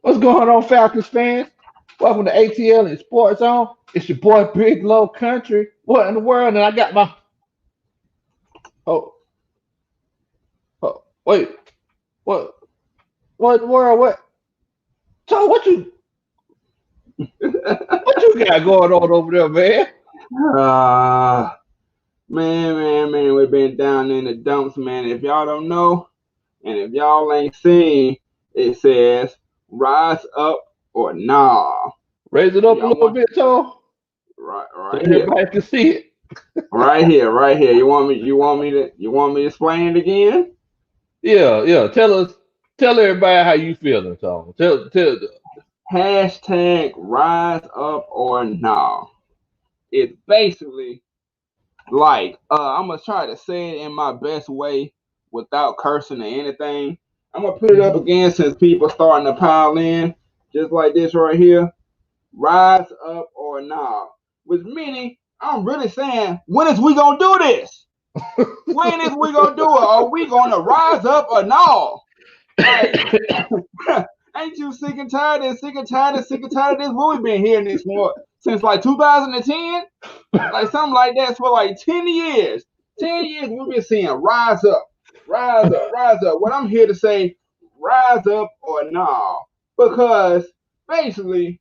What's going on, Falcons fans? Welcome to ATL and Sports On. It's your boy Big Low Country. What in the world? And I got my oh, wait, what what in the world? So what you got going on over there, man? Uh, man, we've been down in the dumps, man. If y'all don't know, and if y'all ain't seen, it says rise up or nah. Raise it up a Y'all little want bit, Tom, so right here, everybody can see it. right here. You want me to explain it again? Yeah. Tell everybody how you feeling, Tom. Tell. Hashtag rise up or nah. It's basically like I'm gonna try to say it in my best way without cursing or anything. I'm gonna put it up Mhm. again since people starting to pile in, just like this right here. Rise up or nah. With meaning, I'm really saying, when is we gonna do this? When is we gonna do it? Are we gonna rise up or no? Like, ain't you sick and tired and sick and tired and sick and tired of this? What we been hearing this for since like 2010? Like something like that for like 10 years. 10 years we've been seeing rise up, rise up, rise up. What I'm here to say, rise up or no. Because basically,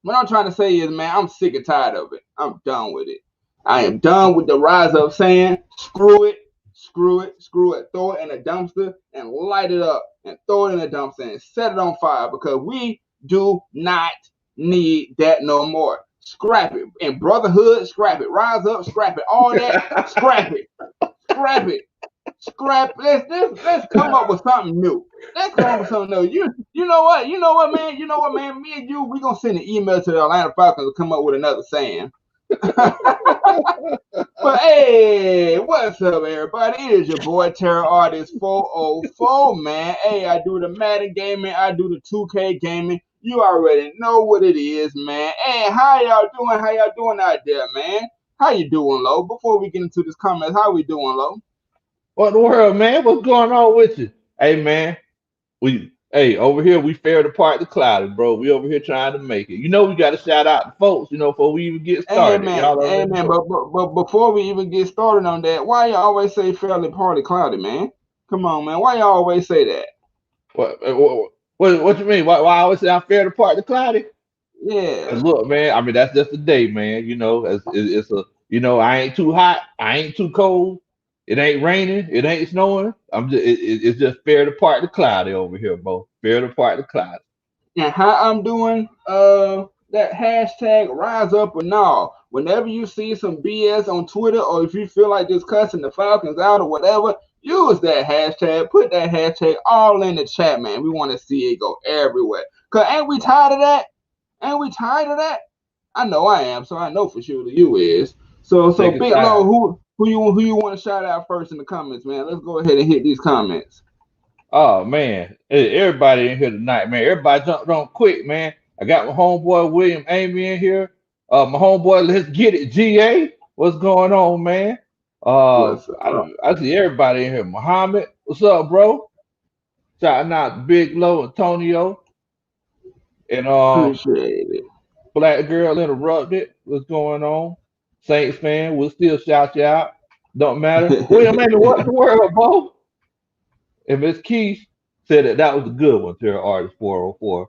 what I'm trying to say is, man, I'm sick and tired of it. I'm done with it. I am done with the rise up saying, screw it, screw it, screw it. Throw it in a dumpster and light it up and throw it in a dumpster and set it on fire because we do not need that no more. Scrap it. In brotherhood, scrap it. Rise up, scrap it. All that, scrap it. Scrap it. Scrap. Let's come up with something new. Let's come up with something new. You know what? You know what, man? You know what, man? Me and you, we gonna send an email to the Atlanta Falcons to come up with another saying. But hey, what's up, everybody? It is your boy Terror Artist 404, man. Hey, I do the Madden gaming, I do the 2K gaming. You already know what it is, man. Hey, how y'all doing? How y'all doing out there, man? How you doing, Lo? Before we get into this comments, how we doing, Lo? What in the world, man? What's going on with you? Hey, man. Over here we fared apart the cloudy, bro. We over here trying to make it. You know we got to shout out the folks, before we even get started. Y'all Hey already man, know. but before we even get started on that, why you always say fairly party cloudy, man? Come on, man. Why you always say that? What you mean? Why I always say I'm fared apart the cloudy? Yeah. 'Cause look, man. I mean that's just the day, man. It's a I ain't too hot, I ain't too cold. It ain't raining, it ain't snowing. It's just fared apart the cloudy over here, bro. Fared apart the cloudy. And how I'm doing that hashtag rise up or no. Whenever you see some BS on Twitter or if you feel like just cussing the Falcons out or whatever, use that hashtag. Put that hashtag all in the chat, man. We want to see it go everywhere. Cause ain't we tired of that? Ain't we tired of that? I know I am, so I know for sure that you is. So Sick and Big Low, tired. who you want to shout out first in the comments, man? Let's go ahead and hit these comments. Oh man, everybody in here tonight, man. Everybody jumped on quick, man. I got my homeboy William Amy in here. My homeboy, let's get it, GA. What's going on, man? What's up? I see everybody in here. Muhammad, what's up, bro? Shouting out to Big Low, Antonio, and Appreciate it. Black Girl Interrupted. What's going on? Saints fan, we'll still shout you out. Don't matter. William Amy, what in the world, bro? And Miss Keith said that was a good one, to her artist 404.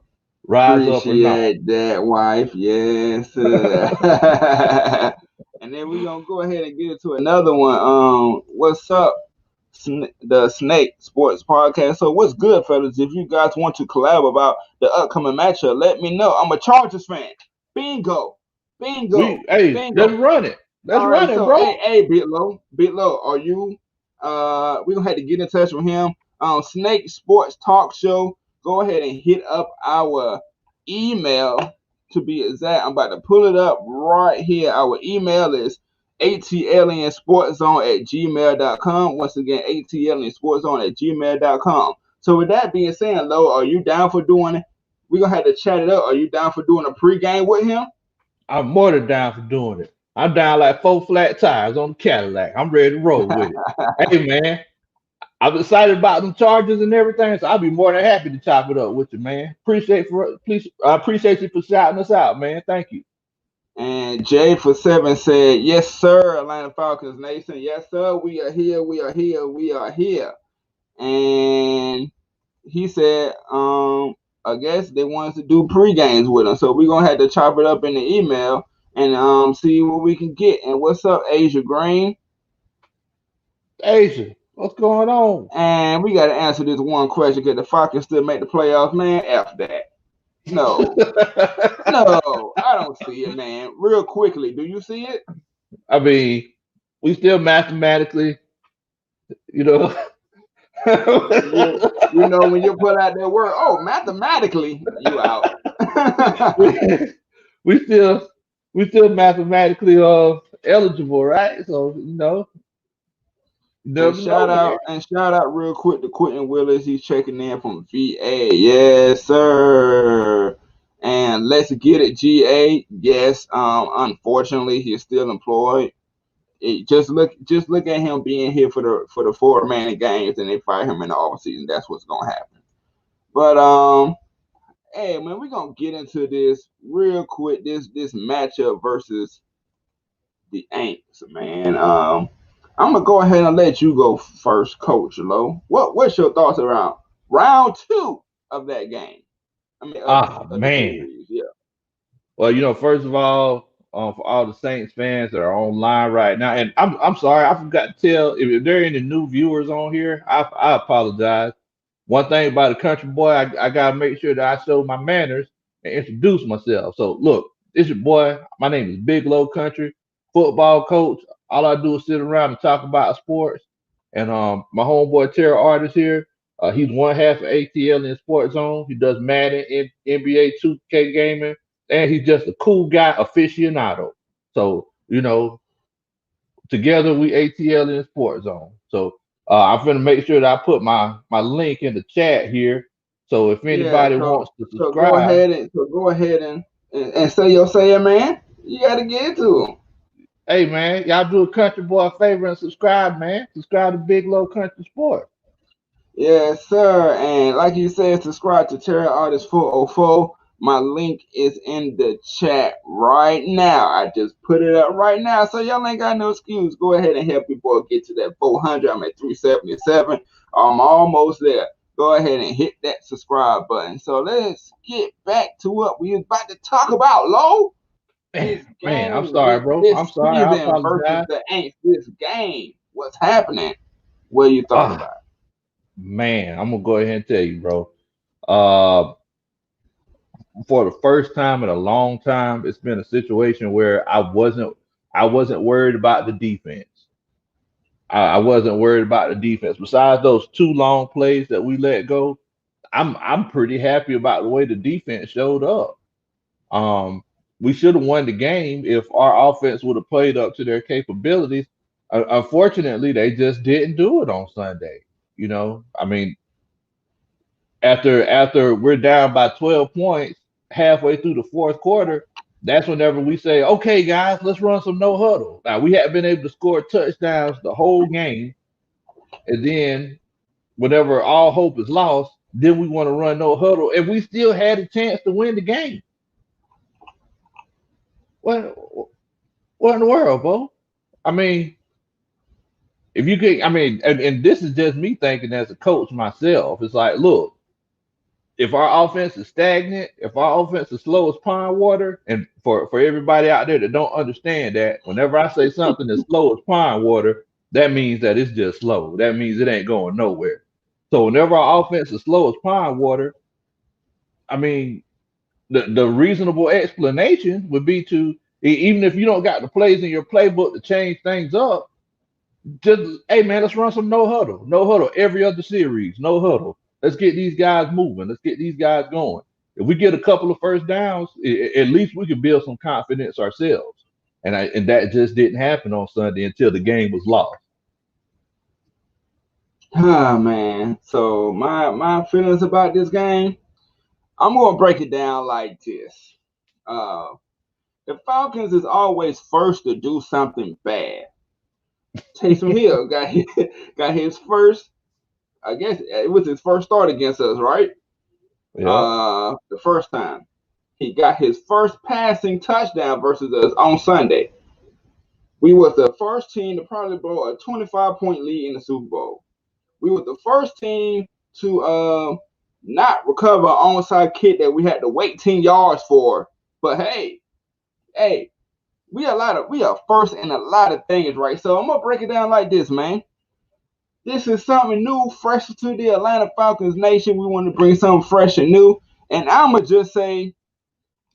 Rise up or not. Appreciate that, wife. Yes. And then we're gonna go ahead and get into another one. What's up? The Snake Sports Podcast. So what's good, fellas? If you guys want to collab about the upcoming matchup, let me know. I'm a Chargers fan. Bingo. Bingo. Let's Bingo. run it. Let's All run right, it, so bro. hey, Bit Low, are you? We gonna have to get in touch with him. Snake Sports Talk Show. Go ahead and hit up our email to be exact. I'm about to pull it up right here. Our email is atliensportzone at gmail.com. Once again, atliensportzone at gmail.com. So with that being said, Lo, are you down for doing it? We're gonna have to chat it up. Are you down for doing a pregame with him? I'm more than down for doing it. I'm down like four flat tires on the Cadillac. I'm ready to roll with it. Hey man, I'm excited about them charges and everything, so I'll be more than happy to chop it up with you, man. I appreciate you for shouting us out, man. Thank you. And Jay for 7 said, "Yes, sir, Atlanta Falcons Nation. Yes, sir. We are here. We are here. We are here." And he said, I guess they want us to do pre-games with them, so we're gonna have to chop it up in the email and see what we can get. And what's up, Asia Green? Asia, what's going on? And we got to answer this one question: Could the Falcons still make the playoffs, man? F that. No, no, I don't see it, man. Real quickly, do you see it? I mean, we still mathematically, you know. You know when you put out that word, oh, mathematically, you out. we still mathematically eligible, right? So you And never know, man. shout out real quick to Quentin Willis. He's checking in from VA. Yes, sir. And let's get it, GA. Yes. Unfortunately, he's still employed. Just look at him being here for the 4 remaining games, and they fire him in the offseason. That's what's gonna happen. But hey man, we're gonna get into this real quick. This matchup versus the Aints, man. I'm gonna go ahead and let you go first, Coach Low. What's your thoughts around round 2 of that game? I mean, of the Man. series, yeah. Well, first of all, for all the Saints fans that are online right now, and I'm sorry, I forgot to tell if there are any new viewers on here, I apologize. One thing about a country boy, I gotta make sure that I show my manners and introduce myself. So look, this your boy. My name is Big Low Country, football coach. All I do is sit around and talk about sports. And my homeboy Terror Artist here, he's one half of ATL in Sports Zone. He does Madden, NBA 2K gaming, and he's just a cool guy aficionado. So together we ATL in Sports Zone. So I'm gonna make sure that I put my link in the chat here. So if Yeah, anybody so wants to so go subscribe, ahead and say your say, man. You gotta get to them. hey man, y'all do a country boy a favor and subscribe, man. Subscribe to Big Low Country Sports. Yes, sir. And like you said, subscribe to Terry Artist 404. My link is in the chat right now. I just put it up right now. So y'all ain't got no excuse. Go ahead and help your boy get to that 400. I'm at 377. I'm almost there. Go ahead and hit that subscribe button. So let's get back to what we was about to talk about, Lo. This Man, I'm game, sorry, bro. this I'm sorry. I season versus apologize. the Aints. This game. What's happening? What you thought Ah, about? man, I'm gonna go ahead and tell you, bro. Uh, for the first time in a long time, it's been a situation where I wasn't worried about the defense. I wasn't worried about the defense. Besides those 2 long plays that we let go, I'm pretty happy about the way the defense showed up. Um, we should have won the game if our offense would have played up to their capabilities. Unfortunately, they just didn't do it on Sunday. I mean, after we're down by 12 points halfway through the fourth quarter, that's whenever we say, okay, guys, let's run some no huddle. Now we haven't been able to score touchdowns the whole game, and then whenever all hope is lost, then we want to run no huddle, and we still had a chance to win the game. What what in the world, Bo? I mean, if you could, I mean, and this is just me thinking as a coach myself. It's like, look, if our offense is stagnant, if our offense is slow as pond water, and for everybody out there that don't understand that, whenever I say something is slow as pond water, that means that it's just slow. That means it ain't going nowhere. So whenever our offense is slow as pond water, I mean, the reasonable explanation would be to even if you don't got the plays in your playbook to change things up, just hey man, let's run some no huddle every other series, no huddle. Let's get these guys moving. Let's get these guys going. If we get a couple of first downs, at least we can build some confidence ourselves. And that just didn't happen on Sunday until the game was lost. Ah man. So my feelings about this game, I'm gonna break it down like this. Uh the Falcons is always first to do something bad. Taysom Hill got his first I guess it was his first start against us, right? Yeah. The first time he got his first passing touchdown versus us on Sunday. We was the first team to probably blow a 25-point lead in the Super Bowl. We were the first team to not recover an onside kick that we had to wait 10 yards for. But hey, we are first in a lot of things, right? So I'm gonna break it down like this, man. This is something new, fresh to the Atlanta Falcons nation. We want to bring something fresh and new. And I'ma just say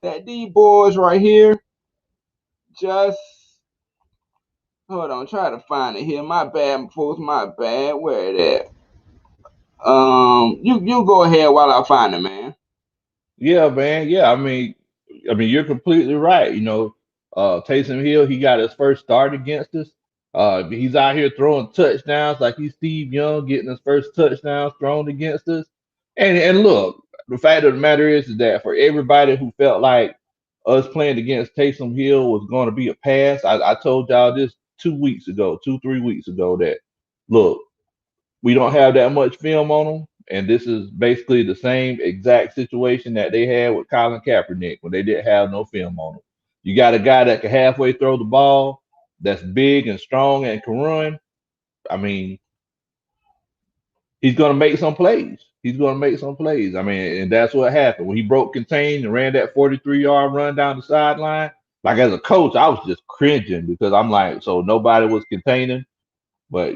that these boys right here just hold on, try to find it here. My bad, folks, my bad. Where it at? You go ahead while I find it, man. Yeah, man. Yeah, I mean, you're completely right. Taysom Hill, he got his first start against us. He's out here throwing touchdowns like he's Steve Young, getting his first touchdowns thrown against us. And look, the fact of the matter is that for everybody who felt like us playing against Taysom Hill was going to be a pass, I told y'all this 2 weeks ago, 3 weeks ago, that look, we don't have that much film on them. And this is basically the same exact situation that they had with Colin Kaepernick when they didn't have no film on him. You got a guy that can halfway throw the ball, that's big and strong and can run. I mean, he's going to make some plays. He's going to make some plays. I mean, and that's what happened when he broke contain and ran that 43-yard run down the sideline. Like as a coach, I was just cringing because I'm like, so nobody was containing. But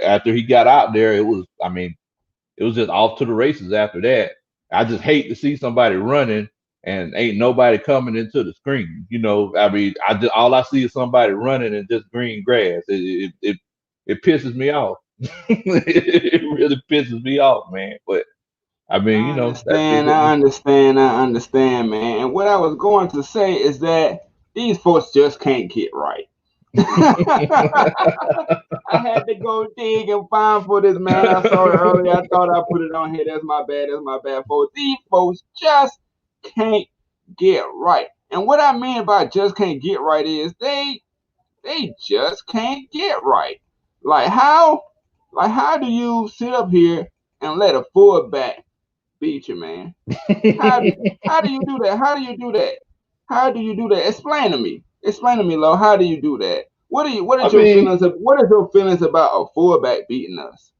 after he got out there, it was. I mean, it was just off to the races after that. I just hate to see somebody running and ain't nobody coming into the screen. I mean, I just all I see is somebody running and just green grass. It pisses me off. It really pisses me off, man. But I mean, I that's just understand, what I understand, I understand, man. And what I was going to say is that these folks just can't get right. I had to go dig and find for this, man. I saw it earlier. I thought I put it on here. That's my bad. That's my bad, folks. These folks just can't get right. And what I mean by just can't get right is they just can't get right. Like how do you sit up here and let a fullback beat you, man? How do you do that? How do you do that? How do you do that? Explain to me. Explain to me, Lo. How do you do that? What I is your mean, feelings of what is your feelings about a fullback beating us?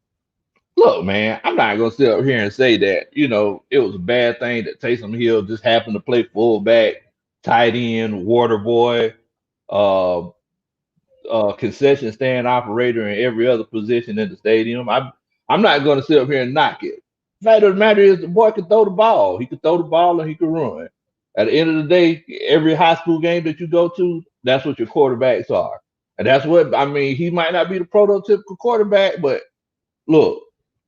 look, man, I'm not gonna sit up here and say that it was a bad thing that Taysom Hill just happened to play fullback, tight end, water boy, uh, concession stand operator, and every other position in the stadium. I'm not gonna sit up here and knock it. Fact of the matter is, the boy could throw the ball. He could throw the ball and he could run. At the end of the day, every high school game that you go to, that's what your quarterbacks are, and that's what I mean. He might not be the prototypical quarterback, but look,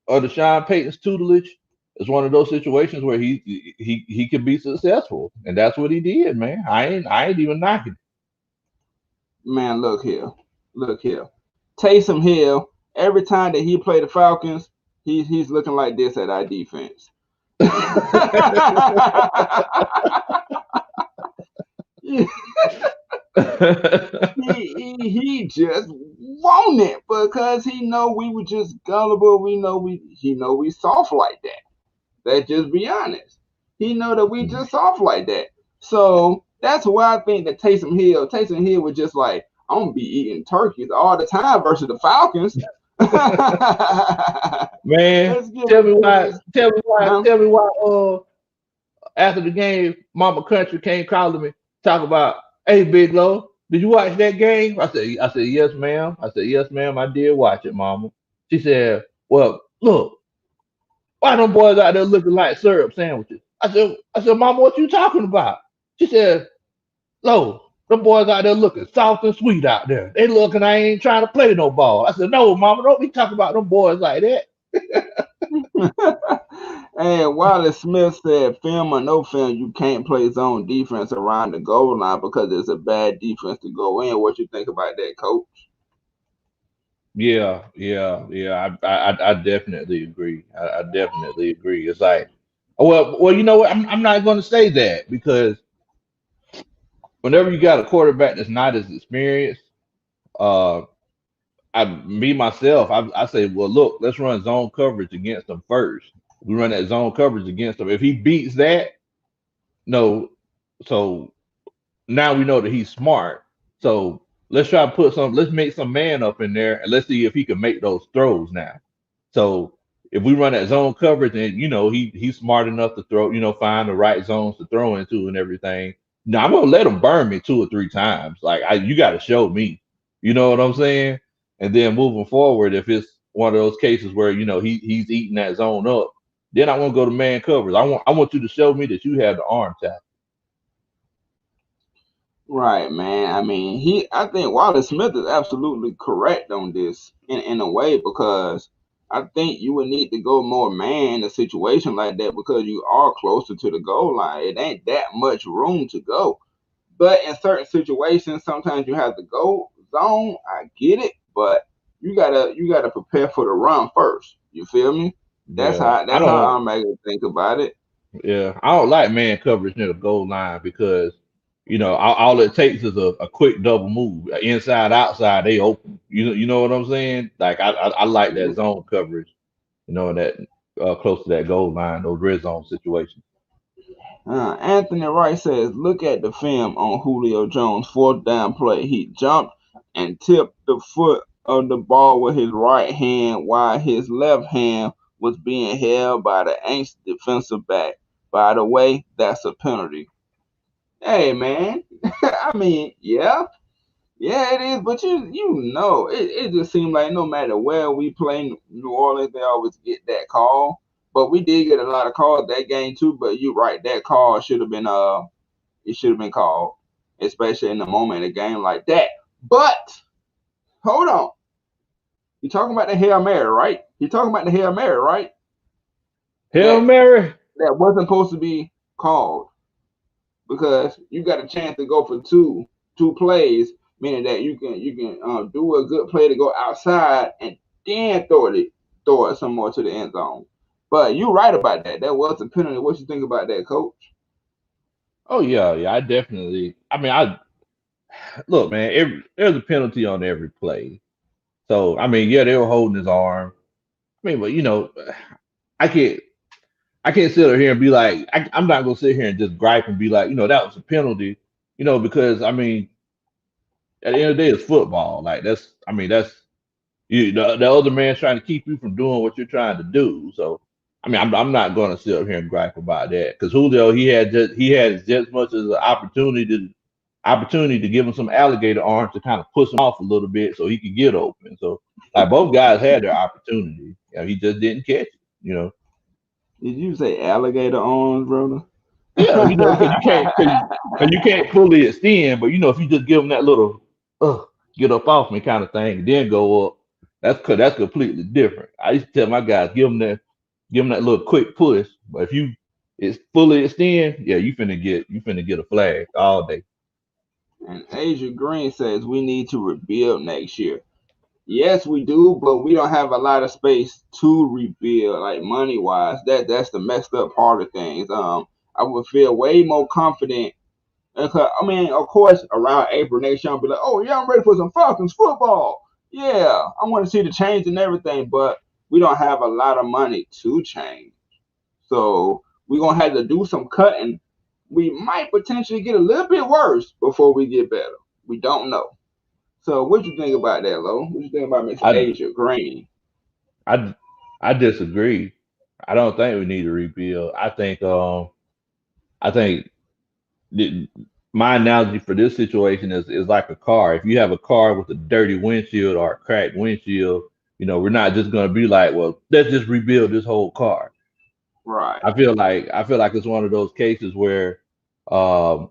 under Sean Payton's tutelage, it's one of those situations where he could be successful, and that's what he did, man. I ain't even knocking. Man, look here. Look here. Taysom Hill, every time that he played the Falcons, he's looking like this at our defense. he just want it because he know we were just gullible. He know we soft like that. Let's just be honest. He know that we just soft like that. So that's why I think that Taysom Hill was just like, I'm gonna be eating turkeys all the time versus the Falcons. Man, Let's get tell me into why. this. Tell me why. Huh? Tell me why. After the game, Mama Country came calling me, talk about, "Hey, Big Low, did you watch that game?" I said, "Yes, ma'am." I said, "Yes, ma'am. I did watch it, Mama." She said, "Well, look, why them boys out there looking like syrup sandwiches?" I said, "Mama, what you talking about?" She said, "Low, them boys out there looking soft and sweet out there. They looking, I ain't trying to play no ball." I said, "No, Mama, don't be talking about them boys like that." And Wallace Smith said, film or no film, you can't play zone defense around the goal line because it's a bad defense to go in. What you think about that, Coach? Yeah, yeah, yeah. I definitely agree. I definitely agree. It's like, well, you know what? I'm not going to say that because whenever you got a quarterback that's not as experienced, uh, me myself, I say, well, look, let's run zone coverage against them first. We run that zone coverage against him. If he beats that, no, so now we know that he's smart. So let's try to let's make some man up in there and let's see if he can make those throws now. So if we run that zone coverage and he's smart enough to throw, find the right zones to throw into and everything. Now I'm gonna let him burn me 2 or 3 times. Like you got to show me, you know what I'm saying? And then moving forward, if it's one of those cases where he's eating that zone up, then I want to go to man coverage. I want you to show me that you have the arm tackle. Right, man. I mean, I think Wallace Smith is absolutely correct on this in a way because I think you would need to go more man in a situation like that because you are closer to the goal line. It ain't that much room to go. But in certain situations, sometimes you have to go zone. I get it, but you gotta prepare for the run first. You feel me? That's Yeah, how I that's how don't. I'm making think about it. Yeah, I don't like man coverage near the goal line because all it takes is a quick double move, inside outside they open. You know what I'm saying? Like I like that zone coverage. That close to that goal line, those red zone situations. Anthony Wright says, look at the film on Julio Jones' fourth down play. He jumped and tipped the foot of the ball with his right hand while his left hand was being held by the ancient defensive back. By the way, that's a penalty. Hey man, I mean, yeah, it is. But it just seems like no matter where we play New Orleans, they always get that call. But we did get a lot of calls that game too. But you're right, that call should have been it should have been called, especially in the moment in a game like that. But hold on, you talking about the Hail Mary, right? You talking about the Hail Mary, right? Hail That Mary. that wasn't supposed to be called because you got a chance to go for two plays, meaning that you can do a good play to go outside and then throw it some more to the end zone. But you're right about that. That was a penalty. What you think about that, Coach? Oh yeah, yeah. I definitely. I mean, I look, man. There's a penalty on every play. So I mean, yeah, they were holding his arm. I mean, but I can't. I can't sit here and be like, I'm not gonna sit here and just gripe and be like, that was a penalty, because I mean, at the end of the day, it's football. Like I mean, the other man's trying to keep you from doing what you're trying to do. So, I mean, I'm not gonna sit up here and gripe about that because Julio, he had just as much as an opportunity to give him some alligator arms to kind of push him off a little bit so he could get open. So, like both guys had their opportunity. He just didn't catch it. Did you say alligator arms, brother? Yeah, because you can't fully extend, but if you just give them that little uh, get up off me kind of thing, and then go up, that's completely different. I used to tell my guys give them that little quick push, but if it's fully extend, yeah, you finna get a flag all day. And Asia Green says we need to rebuild next year. Yes, we do, but we don't have a lot of space to rebuild, like money wise. That's the messed up part of things. I would feel way more confident. I mean, of course, around April next year, I'll be like, oh yeah, I'm ready for some Falcons football. Yeah, I want to see the change and everything, but we don't have a lot of money to change. So we're gonna have to do some cutting. We might potentially get a little bit worse before we get better. We don't know. So what you think about that, Lo? What you think about Miss I Asia Green? I I disagree. I don't think we need to rebuild. I think the, my analogy for this situation is like a car. If you have a car with a dirty windshield or a cracked windshield, we're not just going to be like, well, let's just rebuild this whole car. Right, I feel like it's one of those cases where, um,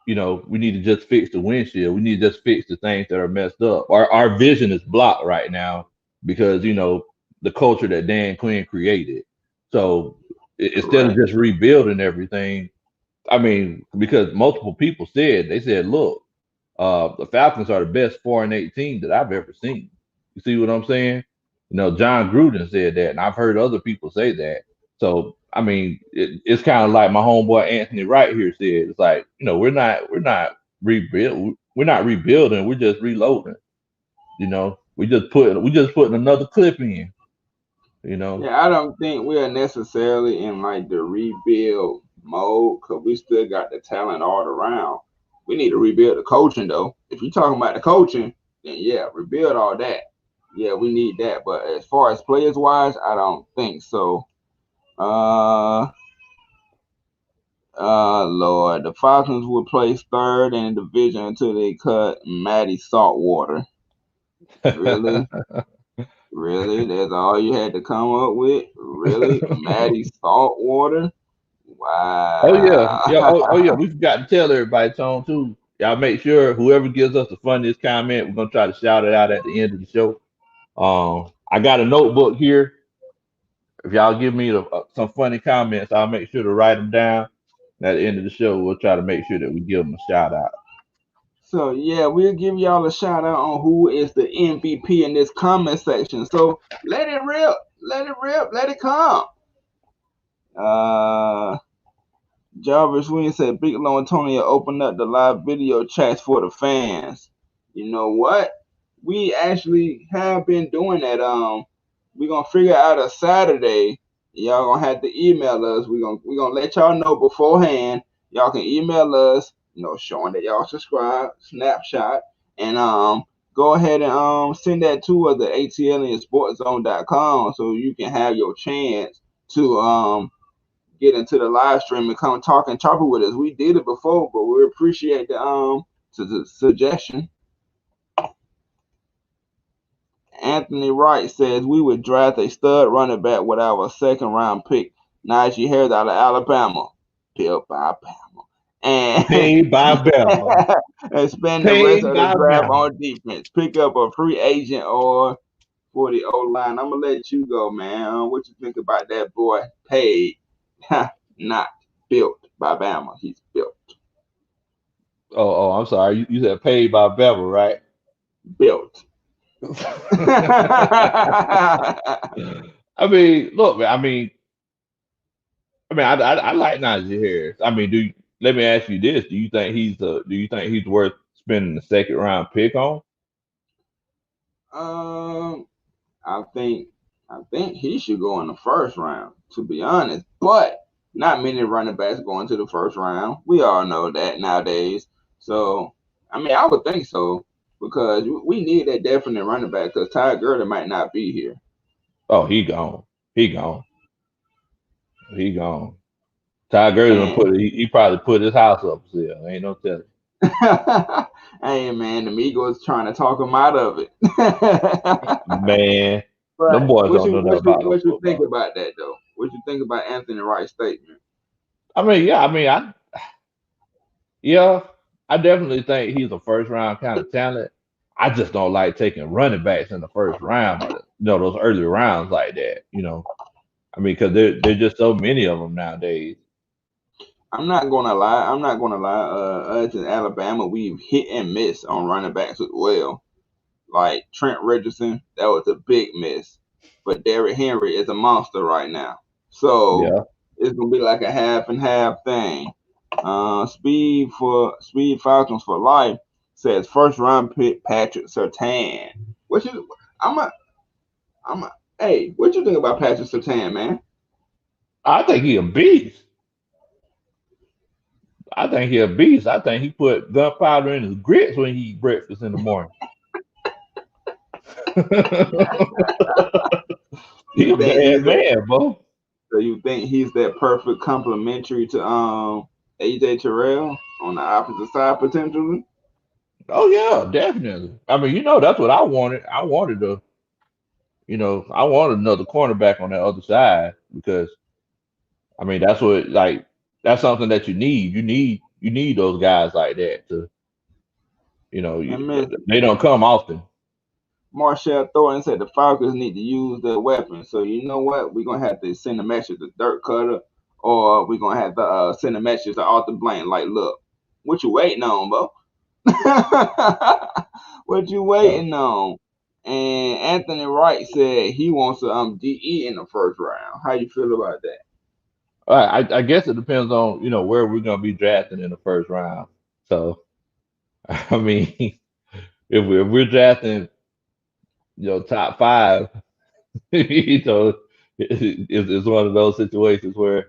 we need to just fix the windshield. We need to just fix the things that are messed up. Our vision is blocked right now because the culture that Dan Quinn created. So instead of correct. just rebuilding everything, I mean, because multiple people they said, look, the Falcons are the best 4-8 team that I've ever seen. You see what I'm saying? John Gruden said that, and I've heard other people say that. So I mean, it's kind of like my homeboy Anthony Wright here said. It's like we're not rebuilding, we're just reloading. You know. we just putting another clip in. You know. Yeah, I don't think we are necessarily in like the rebuild mode because we still got the talent all around. We need to rebuild the coaching though. If you're talking about the coaching, then yeah, rebuild all that. Yeah, we need that. But as far as players wise, I don't think so. Uh, Lord, the Falcons will place third in the division until they cut Matty Saltwater. Really? Really? That's all you had to come up with? Really? Matty Saltwater? Oh yeah, yeah. Wow. Oh yeah. We forgot to tell everybody, Tone, too. Y'all make sure whoever gives us the funniest comment, we're gonna try to shout it out at the end of the show. I got a notebook here. If y'all give me some funny comments, I'll make sure to write them down. At the end of the show, we'll try to make sure that we give them a shout out. So yeah, we'll give y'all a shout out on who is the MVP in this comment section. So let it rip, let it rip, let it come. Uh Jarvis Williams said Big Low Antonio opened up the live video chats for the fans. You know what? We actually have been doing that. We're gonna figure out a Saturday. Y'all gonna have to email us. We're gonna let y'all know beforehand. Y'all can email us, showing that y'all subscribe, snapshot, and go ahead and send that to us at atliensportzone.com so you can have your chance to get into the live stream and come talk and chop it with us. We did it before, but we appreciate the suggestion. Anthony Wright says we would draft a stud running back with our second round pick, Najee Harris out of Alabama, built by Bama, Paid by Bama. and spend the rest Paid of the by draft Bama. on defense. Pick up a free agent or for the O line. I'm gonna let you go, man. What you think about that boy? Paid, not built by Bama. He's built. I'm sorry. You said paid by Bama, right? Built. I mean, look, man. I like Najee Harris. I mean, let me ask you this: Do you think he's worth spending the second round pick on? um, I think I think he should go in the first round, to be honest. But not many running backs going to the first round. We all know that nowadays. So I mean, I would think so because we need that definite running back because Ty Gurley might not be here. Oh, he gone. He gone. He gone. Ty Gurley done And he probably put his house up for sale. Ain't no telling. hey man, the Migos trying to talk him out of it. Man, them But boys what don't you know nothing what you about no what you think football. about that though? What you think about Anthony Wright's statement? I mean, yeah, yeah, I definitely think he's a first round kind of talent. I just don't like taking running backs in the first round, those early rounds like that. I mean, because there's just so many of them nowadays. I'm not gonna lie. I'm not gonna lie. Us in Alabama, we've hit and miss on running backs as well. Like Trent Richardson, that was a big miss. But Derrick Henry is a monster right now. So Yeah. it's gonna be like a half and half thing. Speed Falcons for life says first round pick Patrick Surtain. What you? I'm a. I'm a. Hey, what you think about Patrick Surtain, man? I think he a beast. I think he a beast. I think he put gunpowder in his grits when he eat breakfast in the morning. He You a think bad he's a man, bro. So you think he's that perfect complementary to AJ Terrell on the opposite side potentially? Oh yeah, definitely. I mean, that's what I wanted. I wanted another cornerback on that other side because I mean that's something that you need. You need those guys like that to And Miss they don't come often. Marshall Thornton said the Falcons need to use their weapons. So you know what? We're gonna have to send a message to Dirk Cutter, or we're gonna have to send a message to Arthur Blank. Like, look, what you waiting on, bro? What you Uh, waiting on? And Anthony Wright said he wants to DE in the first round. How you feel about that? I guess it depends on where we're gonna be drafting in the first round. So I mean, if we're drafting top five. It's one of those situations where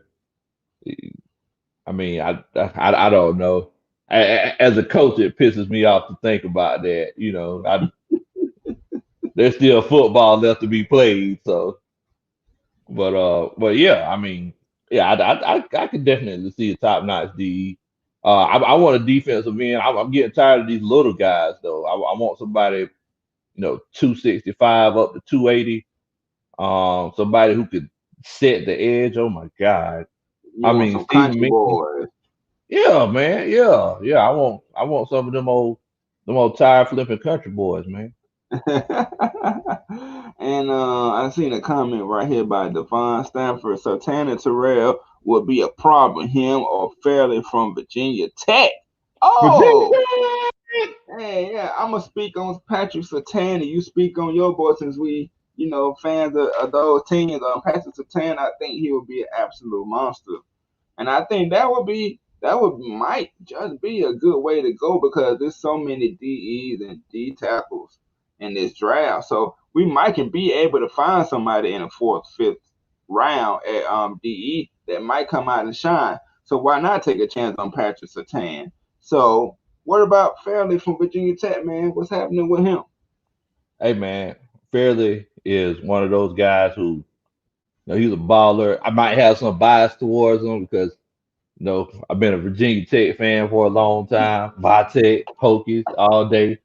I mean, I don't know. As a coach, it pisses me off to think about that. There's still football left to be played. So, but yeah, I mean, yeah, I could definitely see a top notch D. I want a defensive end. I'm getting tired of these little guys though. I want somebody, 265 up to 280. Somebody who could set the edge. Oh my God. You I want mean, some Stephen country Means. boys. Yeah, man. Yeah, yeah. I want some of them old tire flipping country boys, man. And I seen a comment right here by Devon Stanford. Santana Terrell would be a problem, him or Fairley from Virginia Tech. Virginia. Oh, hey, yeah, I'm gonna speak on Patrick Sertan. You speak on your boy since we, fans of those teams. Patrick Sertan, I think he would be an absolute monster. And I think that would might just be a good way to go because there's so many DEs and D tackles in this draft. So we might can be able to find somebody in the fourth, fifth round at DE that might come out and shine. So why not take a chance on Patrick Sertan? So what about Fairley from Virginia Tech, man? What's happening with him? Hey, man. Fairley is one of those guys who, he's a baller. I might have some bias towards him because, I've been a Virginia Tech fan for a long time. Tech, Hokies, all day.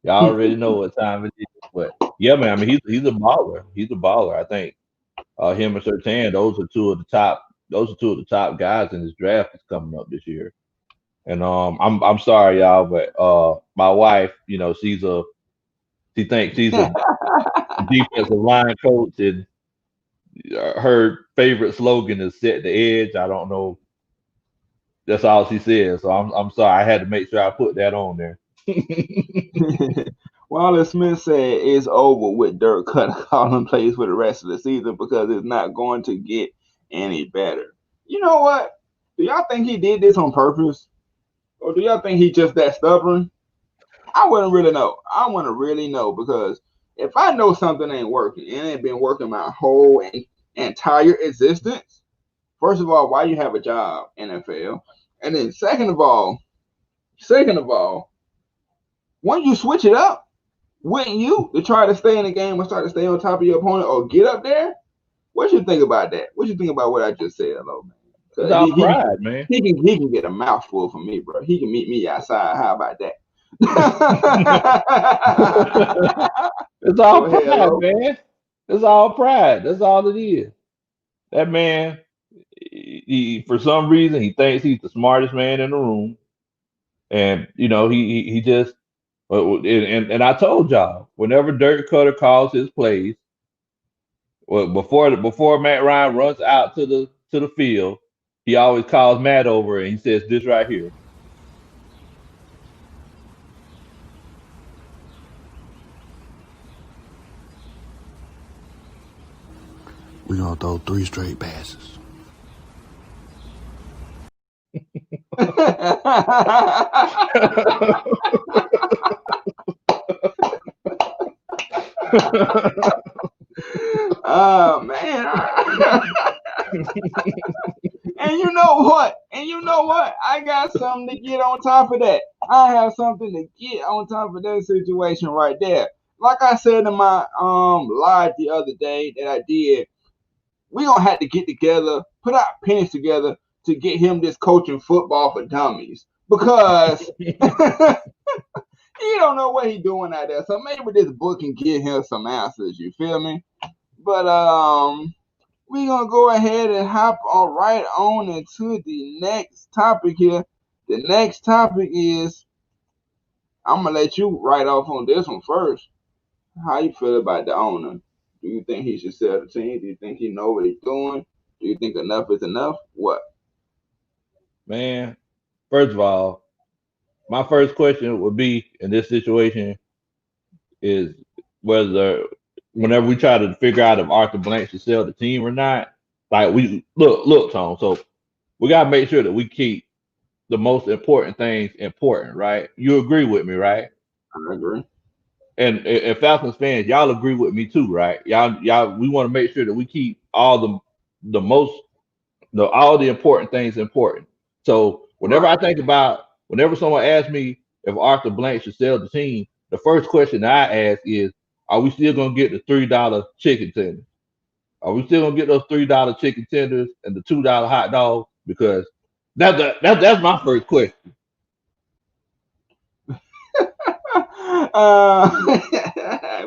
Y'all already know what time it is. But yeah, man. I mean, he's a baller. He's a baller. I think him and Sertan, those are two of the top. Those are two of the top guys in this draft that's coming up this year. And I'm sorry, y'all, but my wife, she thinks she's a defensive line coach, and her favorite slogan is "set the edge." I don't know. That's all she says. So I'm sorry. I had to make sure I put that on there. Wallace Smith said it's over with Dirk Cutter calling plays for the rest of the season because it's not going to get any better. You know what? Do y'all think he did this on purpose? Or do y'all think he just that stubborn? I wouldn't really know. I want to really know because if I know something ain't working and it ain't been working my whole entire existence, first of all, why you have a job, NFL? And then second of all, when you switch it up, wouldn't you to try to stay in the game or start to stay on top of your opponent or get up there? What you think about that? What you think about what I just said, hello, man? It's 'Cause all pride, man. he can get a mouthful from me, bro. He can meet me outside. How about that? It's Go all ahead, pride, hello. man. It's all pride. That's all it is. That man, for some reason, he thinks he's the smartest man in the room, and he just. And I told y'all, whenever Dirk Cutter calls his plays, well, before Matt Ryan runs out to the field, he always calls Matt over and he says this right here. We're gonna throw 3 straight passes. Oh man. And you know what? I got something to get on top of that. I have something to get on top of that situation right there. Like I said in my live the other day that I did, we gonna have to get together, put our pennies together to get him this coaching football for dummies because he don't know what he doing out there. So maybe this book can give him some answers. You feel me? But we're gonna go ahead and hop right on into the next topic here. The next topic is I'm gonna let you write off on this one first. How you feel about the owner? Do you think he should sell the team? Do you think he know what he's doing? Do you think enough is enough? What? Man, first of all, my first question would be in this situation is whether whenever we try to figure out if Arthur Blank should sell the team or not, like we look, Tom. So we gotta make sure that we keep the most important things important, right? You agree with me, right? I agree. and Falcons fans, y'all agree with me too, right? Y'all, we want to make sure that we keep all the most all the important things important. So whenever I Right. think about, whenever someone asks me if Arthur Blank should sell the team, the first question that I ask is, are we still gonna get the $3 chicken tenders? Are we still gonna get those $3 chicken tenders and the $2 hot dogs? Because that's my first question.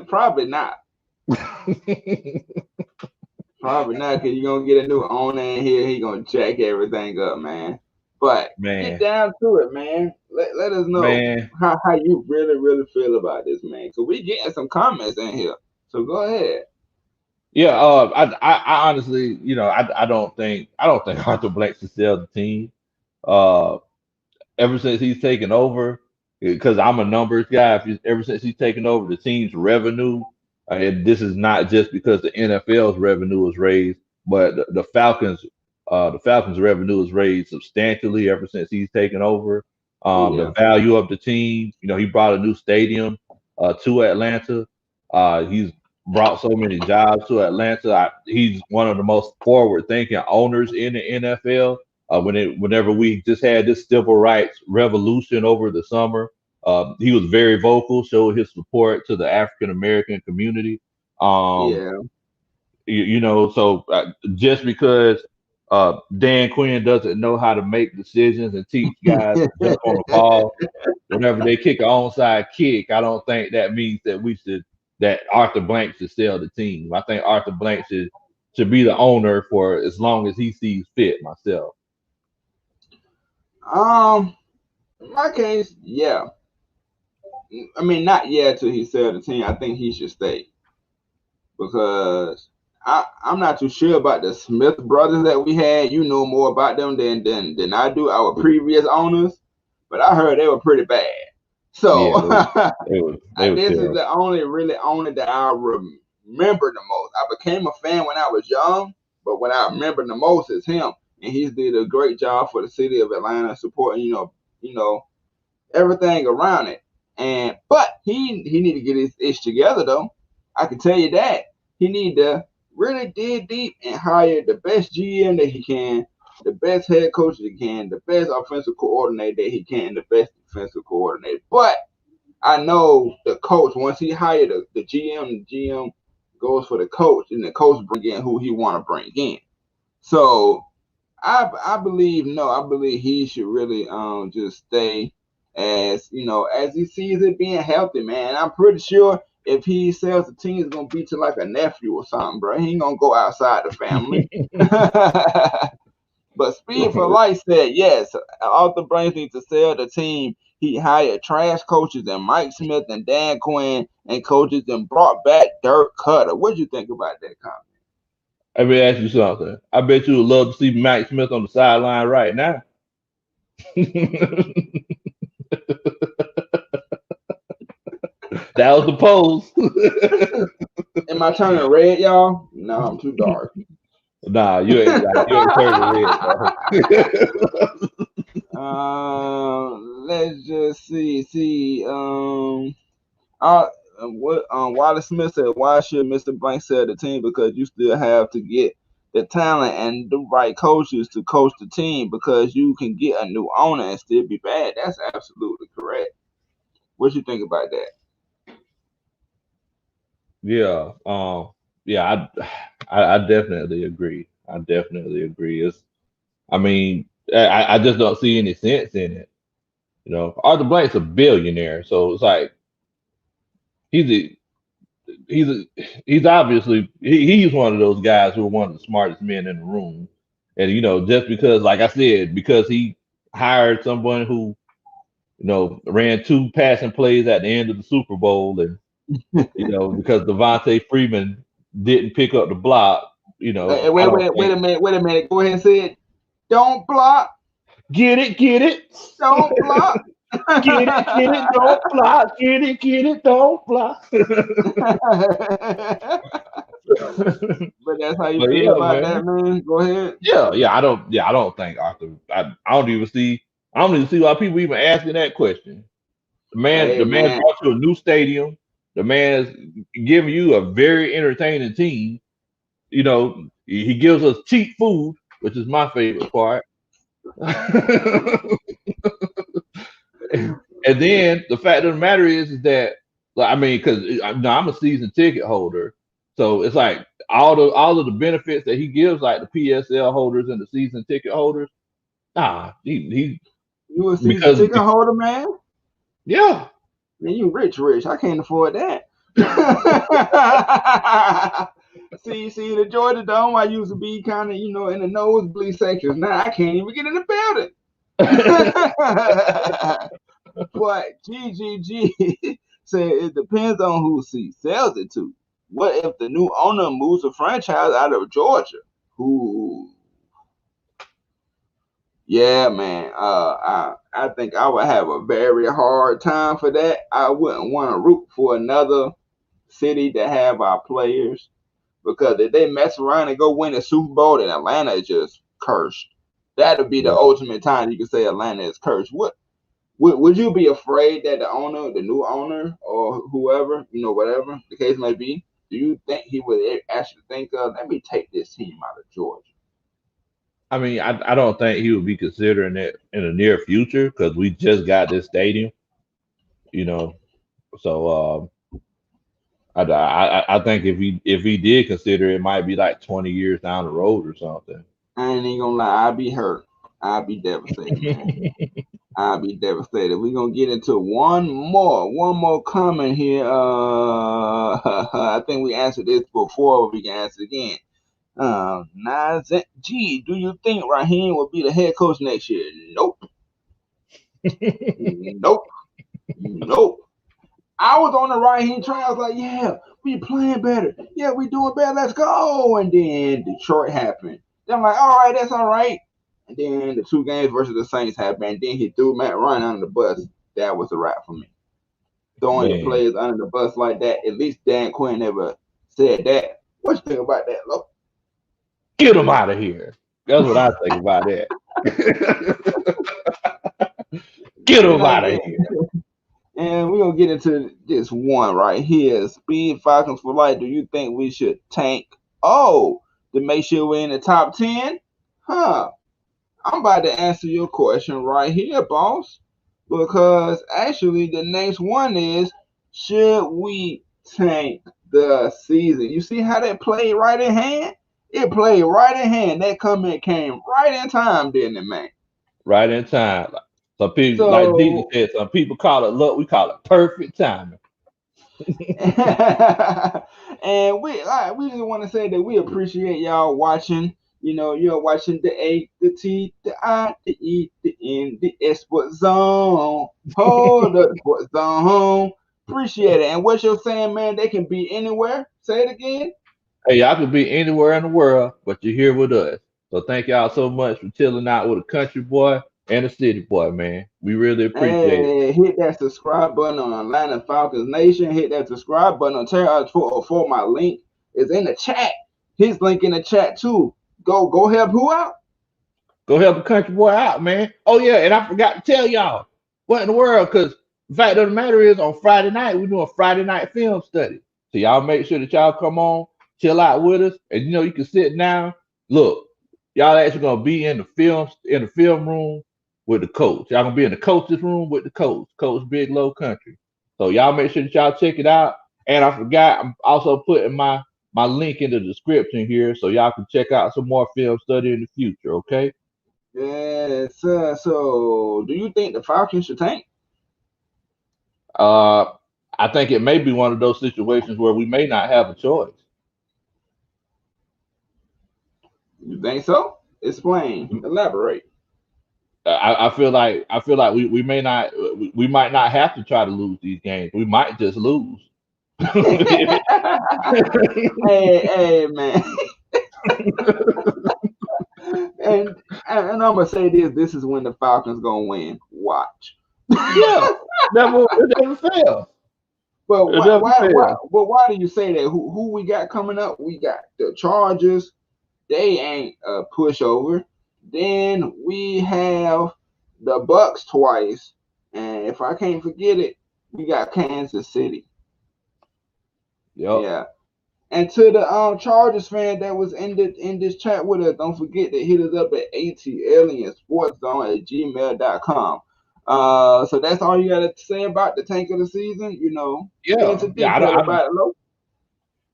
Probably not. Probably not, because you're gonna get a new owner in here. He gonna jack everything up, man. But get Man, down to it, man. Let us know man. how you really feel about this, man. Cause we getting some comments in here. So go ahead. Yeah, I honestly, I don't think Arthur Blank should sell the team. Uh, ever since he's taken over, because I'm a numbers guy. Ever since he's taken over the team's revenue, and this is not just because the NFL's revenue was raised, but the Falcons' revenue was raised substantially ever since he's taken over. Oh The yeah. value of the team, he brought a new stadium to Atlanta. He's brought so many jobs to Atlanta. He's one of the most forward-thinking owners in the NFL. Whenever we just had this civil rights revolution over the summer, he was very vocal, showed his support to the African American community. Um, Yeah. so just because Dan Quinn doesn't know how to make decisions and teach guys to jump on the ball whenever they kick an onside kick, I don't think that means that Arthur Blank should sell the team. I think Arthur Blank should be the owner for as long as he sees fit. Myself. um, in my case, yeah. I mean, not yeah till he sell the team. I think he should stay because I'm not too sure about the Smith brothers that we had. You know more about them than I do. Our previous owners, but I heard they were pretty bad. So Yeah, they was this is terrible. the only really owner that I remember the most. I became a fan when I was young, but what I remember the most is him, and he's did a great job for the city of Atlanta, supporting everything around it. And but he need to get his ish together though. I can tell you that he need to really dig deep and hire the best GM that he can, the best head coach that he can, the best offensive coordinator that he can, the best defensive coordinator. But I know the coach once he hired the GM goes for the coach, and the coach bring in who he want to bring in. So I believe no, I believe he should really just stay as he sees it being healthy, man. I'm pretty sure if he sells the team, it's gonna be to like a nephew or something, bro. He ain't gonna go outside the family. But Speed for Life said yes. Arthur Blank needs to sell the team. He hired trash coaches and Mike Smith and Dan Quinn and coaches and brought back Dirk Cutter. What do you think about that comment? Let me ask you something. I bet you would love to see Mike Smith on the sideline right now. That was the pose. Am I turning red, y'all? No, I'm too dark. Nah, you ain't turning red, bro. Let's just see. Uh, what Wallace Smith said, why should Mr. Blank sell the team? Because you still have to get the talent and the right coaches to coach the team because you can get a new owner and still be bad. That's absolutely correct. What you think about that? Yeah, yeah, I definitely agree. I definitely agree. I mean, I just don't see any sense in it. Arthur Blank's a billionaire, so it's like he's a, he's a, he's obviously he's one of those guys who are one of the smartest men in the room, and just because, like I said, because he hired someone who ran two passing plays at the end of the Super Bowl, and because Devontae Freeman didn't pick up the block, Hey, I wait, don't wait, think wait a minute. Go ahead and say it. Don't block. get it, Don't block. get it, don't block, get it, don't block. But that's how you But feel yeah, about that, man. man. Go ahead. Yeah, I don't think Arthur. I don't even see why people even asking that question. The man Hey, man. brought you a new stadium. The man's giving you a very entertaining team. You know, he gives us cheap food, which is my favorite part. And then the fact of the matter is that, like, I mean, because I'm a season ticket holder, so it's like all of the benefits that he gives, like the PSL holders and the season ticket holders. He You a season because ticket holder, man? yeah, Man, you rich. I can't afford that. see, the Georgia Dome, I used to be kind of, in the nosebleed sections. Now I can't even get in the building. But GGG said it depends on who he sells it to. What if the new owner moves the franchise out of Georgia? Who? Yeah, man. I think I would have a very hard time for that. I wouldn't want to root for another city to have our players, because if they mess around and go win a Super Bowl, then Atlanta is just cursed. That would be the ultimate time you can say Atlanta is cursed. Would you be afraid that the new owner, or whoever, whatever the case may be, do you think he would actually think of, let me take this team out of Georgia? I mean, I don't think he would be considering it in the near future because we just got this stadium, you know. So I think if he did consider it, it might be like 20 years down the road or something. I ain't even gonna lie, I'd be hurt. I'd be devastated, man. I'd be devastated. We're gonna get into one more comment here. I think we answered this before, but we can answer it again. G, do you think Raheem will be the head coach next year? Nope. Nope. I was on the Raheem train. I was like, yeah, we playing better. Yeah, we doing better. Let's go. And then Detroit happened. Then I'm like, all right, that's all right. And then the 2 games versus the Saints happened. And then he threw Matt Ryan under the bus. That was a wrap for me. Throwing your players under the bus like that. At least Dan Quinn never said that. What you think about that, Lo? Get him out of here. That's what I think about that. Get him out of here. And we're going to get into this one right here. Speed Falcons for life. Do you think we should tank? To make sure we're in the top 10? I'm about to answer your question right here, boss. Because actually the next one is, should we tank the season? You see how that played right in hand? It played right in hand. That comment came right in time, didn't it, man? Right in time. Some people, like DJ said, some people call it luck. We call it perfect timing. And we just want to say that we appreciate y'all watching. You're watching the A, the T, the I, the E, the N, the S Sports Zone. Hold up, Sports Zone. Appreciate it. And what you're saying, man, they can be anywhere. Say it again. Hey, y'all could be anywhere in the world, but you're here with us. So thank y'all so much for chilling out with a country boy and a city boy, man. We really appreciate it. Hit that subscribe button on Atlanta Falcons Nation. Hit that subscribe button on for my link is in the chat. His link in the chat too. Go help who out? Go help a country boy out, man. Oh yeah, and I forgot to tell y'all what in the world, because the fact of the matter is on Friday night we're doing Friday night film study. So y'all make sure that y'all come on, chill out with us, and you can sit down. Look, y'all actually gonna be in the film room with the coach. Y'all gonna be in the coach's room with the Coach Big Low Country. So y'all make sure that y'all check it out. And I forgot, I'm also putting my link in the description here so y'all can check out some more film study in the future, okay? Yes, sir. So do you think the Falcons should tank? I think it may be one of those situations where we may not have a choice. You think so? Explain. Elaborate. I feel like we might not have to try to lose these games. We might just lose. hey, man. and I'm gonna say this. This is when the Falcons gonna win. Watch. Yeah, it never fails. But why do you say that? Who we got coming up? We got the Chargers. They ain't a pushover. Then we have the Bucks twice, and if I can't forget it, we got Kansas City. Yep. Yeah. And to the Chargers fan that was in this chat with us, don't forget to hit us up at atliensportszone@gmail.com. So that's all you got to say about the tank of the season. Get Yeah. into Yeah. detail about it, Lo.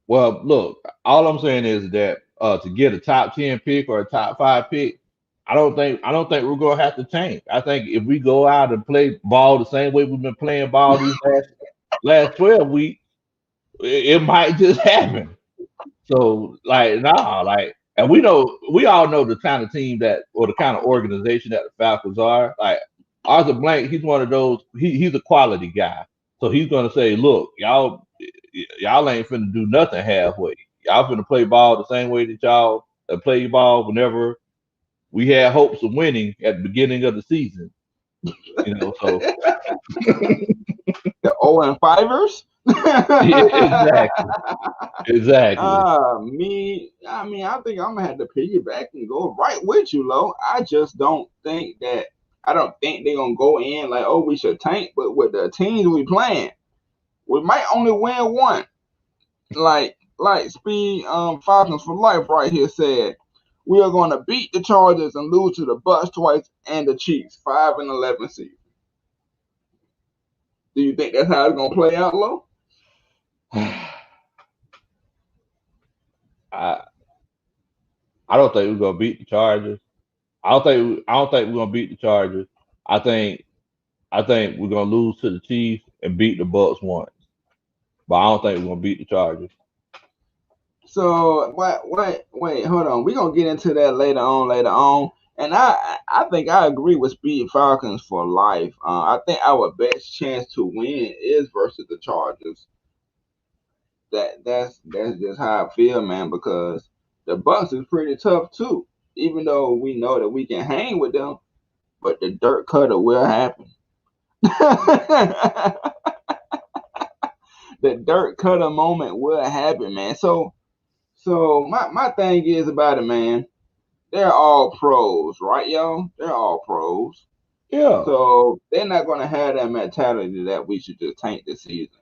Well, look, all I'm saying is that to get a top 10 pick or a top 5 pick, I don't think we're gonna have to tank. I think if we go out and play ball the same way we've been playing ball these last 12 weeks, it might just happen. So like nah, like and we all know the kind of team that or the kind of organization that the Falcons are. Like Arthur Blank, he's one of those, he's a quality guy. So he's gonna say, look, y'all ain't finna do nothing halfway. Y'all finna play ball the same way that y'all play ball whenever we had hopes of winning at the beginning of the season. So The 0 and 5ers. yeah, exactly. Exactly. I think I'm gonna have to piggyback and go right with you, Lo. I just don't think that. I don't think they're gonna go in like, oh, we should tank. But with the teams we playing, we might only win one. Like Speed Falcons for Life right here said, we are gonna beat the Chargers and lose to the Bucks twice and the Chiefs, 5-11 season. Do you think that's how it's gonna play out, Lo? I I don't think we're gonna beat the Chargers. I don't think we're gonna beat the Chargers. I think I think we're gonna lose to the Chiefs and beat the Bucks once. But I don't think we're gonna beat the Chargers. So wait, hold on. We're gonna get into that later on. And I think I agree with Speed Falcons for life. I think our best chance to win is versus the Chargers. That's just how I feel, man, because the Bucks is pretty tough too. Even though we know that we can hang with them, but the dirt cutter will happen. The dirt cutter moment will happen, man. So my thing is about it, man. They're all pros, right, y'all? They're all pros. Yeah. So they're not gonna have that mentality that we should just tank this season.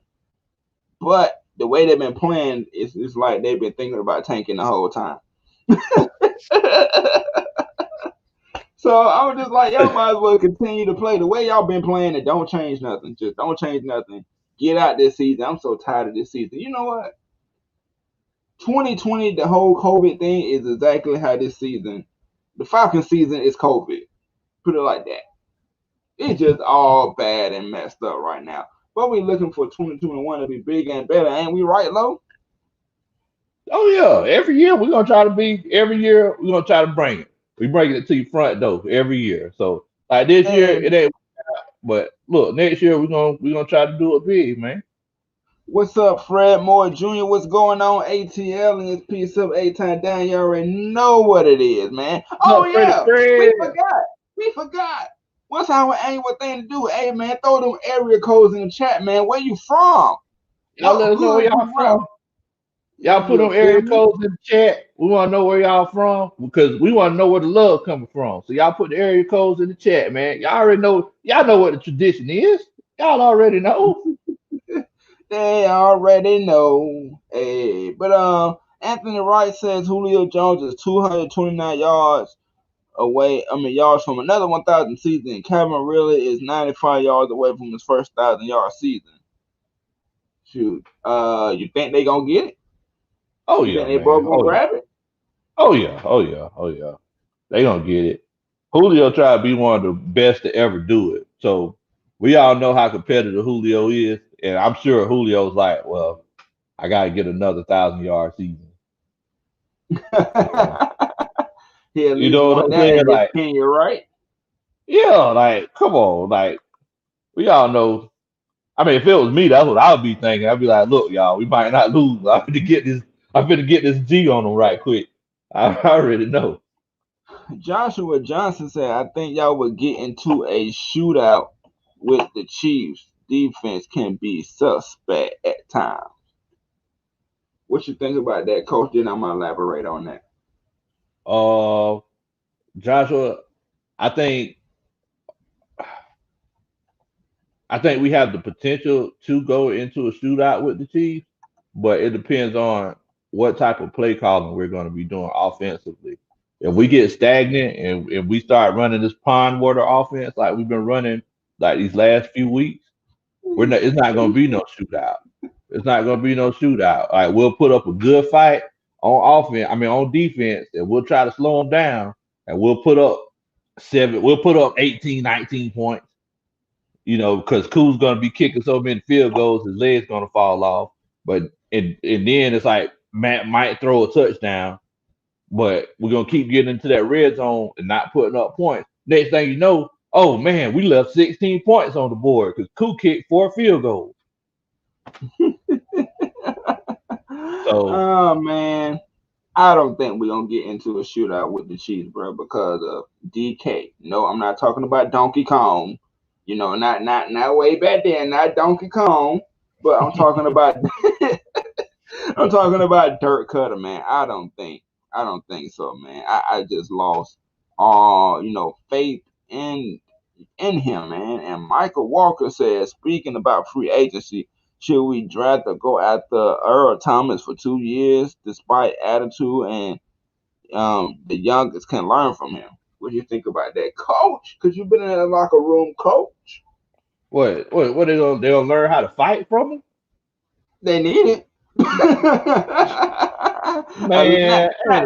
But the way they've been playing, it's like they've been thinking about tanking the whole time. So I was just like, y'all might as well continue to play the way y'all been playing and don't change nothing. Just don't change nothing. Get out this season. I'm so tired of this season. You know what? 2020, the whole COVID thing is exactly how this season, the Falcon season is COVID. Put it like that. It's just all bad and messed up right now. But we looking for 2021 to be bigger and better. Ain't we right, Lo? Oh yeah. Every year we're gonna try to be. Every year we're gonna try to bring it. We bring it to your front door every year. So like this year And it ain't. But look, next year we're gonna try to do it big, man. what's up, Fred Moore Jr.? What's going on? ATL and his piece up 8 times down. You already know what it is, man. Oh No, Freddie yeah, Fred. we forgot. We forgot. What's our annual thing to do? Hey man, throw them area codes in the chat, man. Where you from? Y'all let What us know where hood y'all you rep? from. Y'all put You them feel area me? codes in the chat. We want to know where y'all from because we want to know where the love coming from. So y'all put the area codes in the chat, man. Y'all already know. Y'all know what the tradition is. Y'all already know. They already know. Hey, but Anthony Wright says Julio Jones is 229 yards away. Yards from another 1,000 season. Calvin really is 95 yards away from his first 1,000-yard season. Shoot, you think they gonna get it? Oh You think yeah, they both man. gonna Oh yeah. grab it? Oh yeah. Oh yeah. Oh yeah. They gonna get it. Julio tried to be one of the best to ever do it. So we all know how competitive Julio is, and I'm sure Julio's like, well, I gotta get another 1,000 yard season. So, He at you least know what want I'm that saying? in his Like, tenure, right? yeah, like, come on, like, we all know. I mean, if it was me, that's what I would be thinking. I'd be like, look, y'all, we might not lose. I'm gonna get this. I'm gonna get this G on them right quick. I already know. Joshua Johnson said, I think y'all would get into a shootout with the Chiefs. Defense can be suspect at times. What you think about that, Coach? Then I'm gonna elaborate on that. Uh, Joshua, I think I think we have the potential to go into a shootout with the Chiefs. but it depends on what type of play calling we're going to be doing offensively. If we get stagnant and if we start running this pond water offense like we've been running like these last few weeks, we're not. It's not going to be no shootout. It's not going to be no shootout. Like we'll put up a good fight on offense. I mean on defense, and we'll try to slow them down, and we'll put up seven. We'll put up 18, 19 points. Because Cool's going to be kicking so many field goals, his leg's going to fall off. But and then it's like Matt might throw a touchdown, but we're gonna keep getting into that red zone and not putting up points. Next thing you know, oh man, we left 16 points on the board because Cool kicked 4 field goals. So Oh man, I don't think we're gonna get into a shootout with the Chiefs, bro, because of DK. No, I'm not talking about Donkey Kong. Not way back then, not Donkey Kong, but I'm talking about I'm talking about Dirt Cutter, man. I don't think so, man. I just lost all faith in him, man. And Michael Walker says, speaking about free agency, should we draft or go after Earl Thomas for 2 years, despite attitude and the youngest can learn from him? What do you think about that, Coach? Because you've been in the locker room, Coach. what they gonna learn how to fight from him? They need it. Man,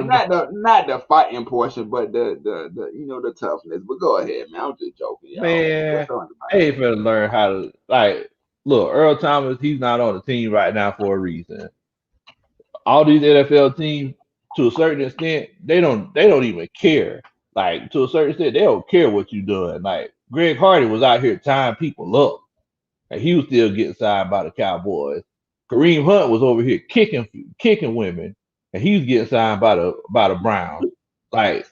not the fighting portion, but the toughness. But go ahead, man. I'm just joking, y'all. man, I ain't finna learn how to like look, Earl Thomas, he's not on the team right now for a reason. All these NFL teams, to a certain extent, they don't even care. Like to a certain extent, they don't care what you doing. Like Greg Hardy was out here tying people up, and he was still getting signed by the Cowboys. Kareem Hunt was over here kicking women, and he was getting signed by the Browns. Like,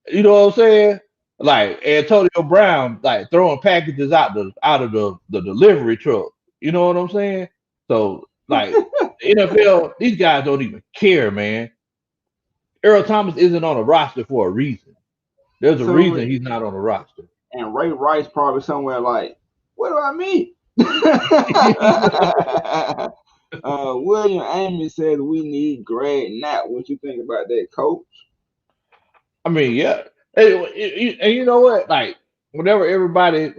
you know what I'm saying? Like Antonio Brown, like throwing packages out of the delivery truck. You know what I'm saying? So like the NFL, these guys don't even care, man. Earl Thomas isn't on a roster for a reason. There's a So reason he's not on the roster. and Ray Rice probably somewhere like, what do I mean? William Amy says we need Greg Knapp. What you think about that, Coach? I mean, yeah. And you know what? Like, whenever everybody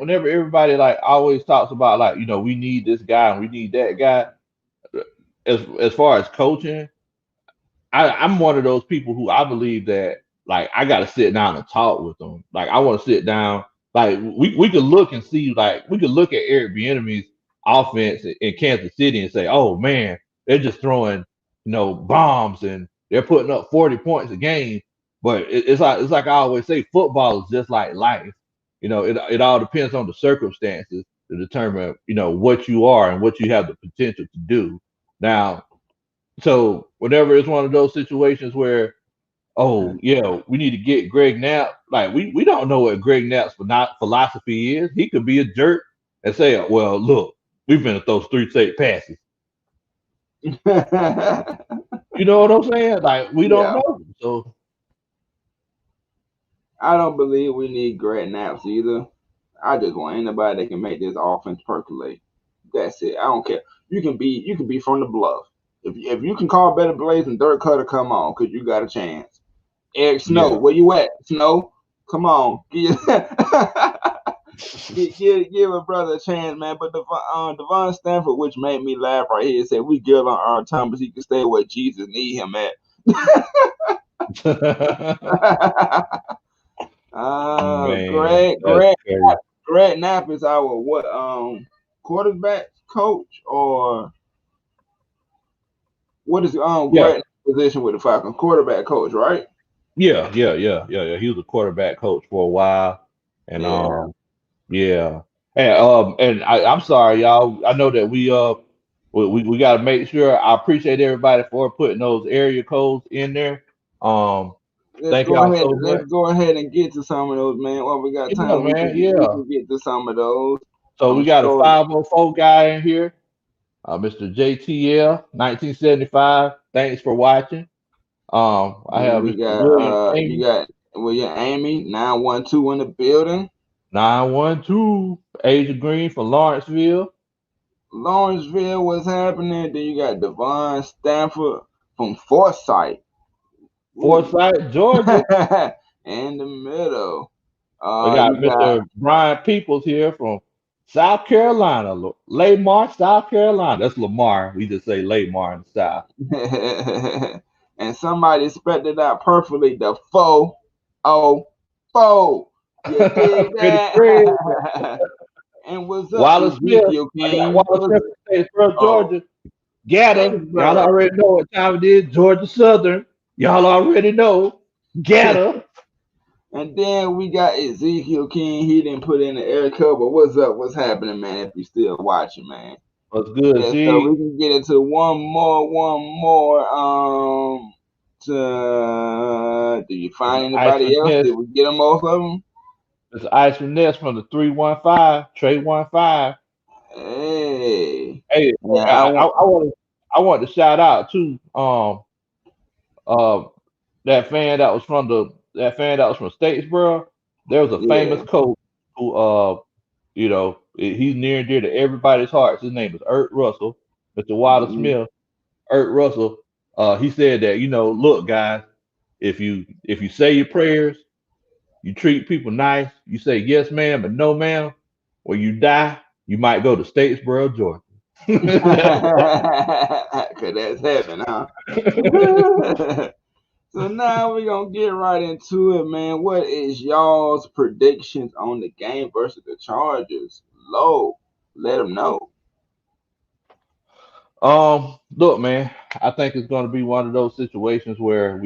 like always talks about like, we need this guy and we need that guy. As far as coaching, I'm one of those people who I believe that like I got to sit down and talk with them. Like I want to sit down. Like we could look and see like we could look at Eric Bieniemy's offense in Kansas City and say, oh man, they're just throwing bombs and they're putting up 40 points a game. But it's like I always say, football is just like life. It all depends on the circumstances to determine what you are and what you have the potential to do. Now, so whenever it's one of those situations where, oh yeah, we need to get Greg Knapp, like we don't know what Greg Knapp's philosophy is. He could be a jerk and say, well, look, we've been to those 3 straight passes. You know what I'm saying? Like we don't Yeah. know. So I don't believe we need Greg Knapp either. I just want anybody that can make this offense percolate. That's it. I don't care. You can be from the bluff. If you can call better plays than Dirk Cutter, come on, cause you got a chance. Eric Snow, yeah. where you at? Snow, come on, give a brother a chance, man. But Devon Stanford, which made me laugh right here, said we give on our Thomas, he can stay where Jesus need him at. Man, Greg that's Greg crazy. Greg Knapp is our what quarterback coach, or what is Yeah, Greg position with the Falcons? Quarterback coach, right? yeah. He was a quarterback coach for a while, and Yeah. yeah, and I'm sorry, y'all. I know that we got to make sure. I appreciate everybody for putting those area codes in there. Um, Let's thank go y'all ahead. so Let's much. go ahead and get to some of those, man. While we got Yeah, time, we man. can we Yeah. can get to some of those. So I'm we got a scrolling. 504 guy in here, Mr. JTL 1975. Thanks for watching. I Then have we Mr. got William you Amy got William Amy 912 in the building. 912 Asia Green from Lawrenceville. Lawrenceville, what's happening? Then you got Devon Stanford from Forsyth. Forsyth, Georgia. In the middle. We got You got Mr. Brian Peoples here from South Carolina, Lamar, South Carolina. That's Lamar. We just say Lamar in the South. and somebody spelled it out perfectly. The 4-0-4. You dig Pretty that? Fred. And what's up, Wallace Smith. Ezekiel I got King? Wallace Smith from Statesboro, Oh, Georgia. Gatter. Y'all Statesboro. already know what time it is. Georgia Southern. Y'all already know. Gatter. And then we got Ezekiel King. He didn't put in the air cover. What's up? What's happening, man? If you still watching, man. What's good, Yeah, so we G? can get into one more. Do you find anybody Iceland else? Ness. Did we get most of them? It's Iceland Ness from the 315. Trey 15. Hey, Hey, yeah, I I, I, want. I want I want to shout out to uh that fan that was from Statesboro. There was a famous Yeah. coach who he's near and dear to everybody's hearts. His name is Ert Russell, Mr. Wallace Mhm. Smith. Ert Russell. He said that look, guys, if you say your prayers, you treat people nice, you say yes, ma'am, and no, ma'am. When you die, you might go to Statesboro, Georgia. Cause that's heaven, huh? So now we're gonna get right into it, man. What is y'all's predictions on the game versus the Chargers? Low, let them know. Look, man, I think it's going to be one of those situations where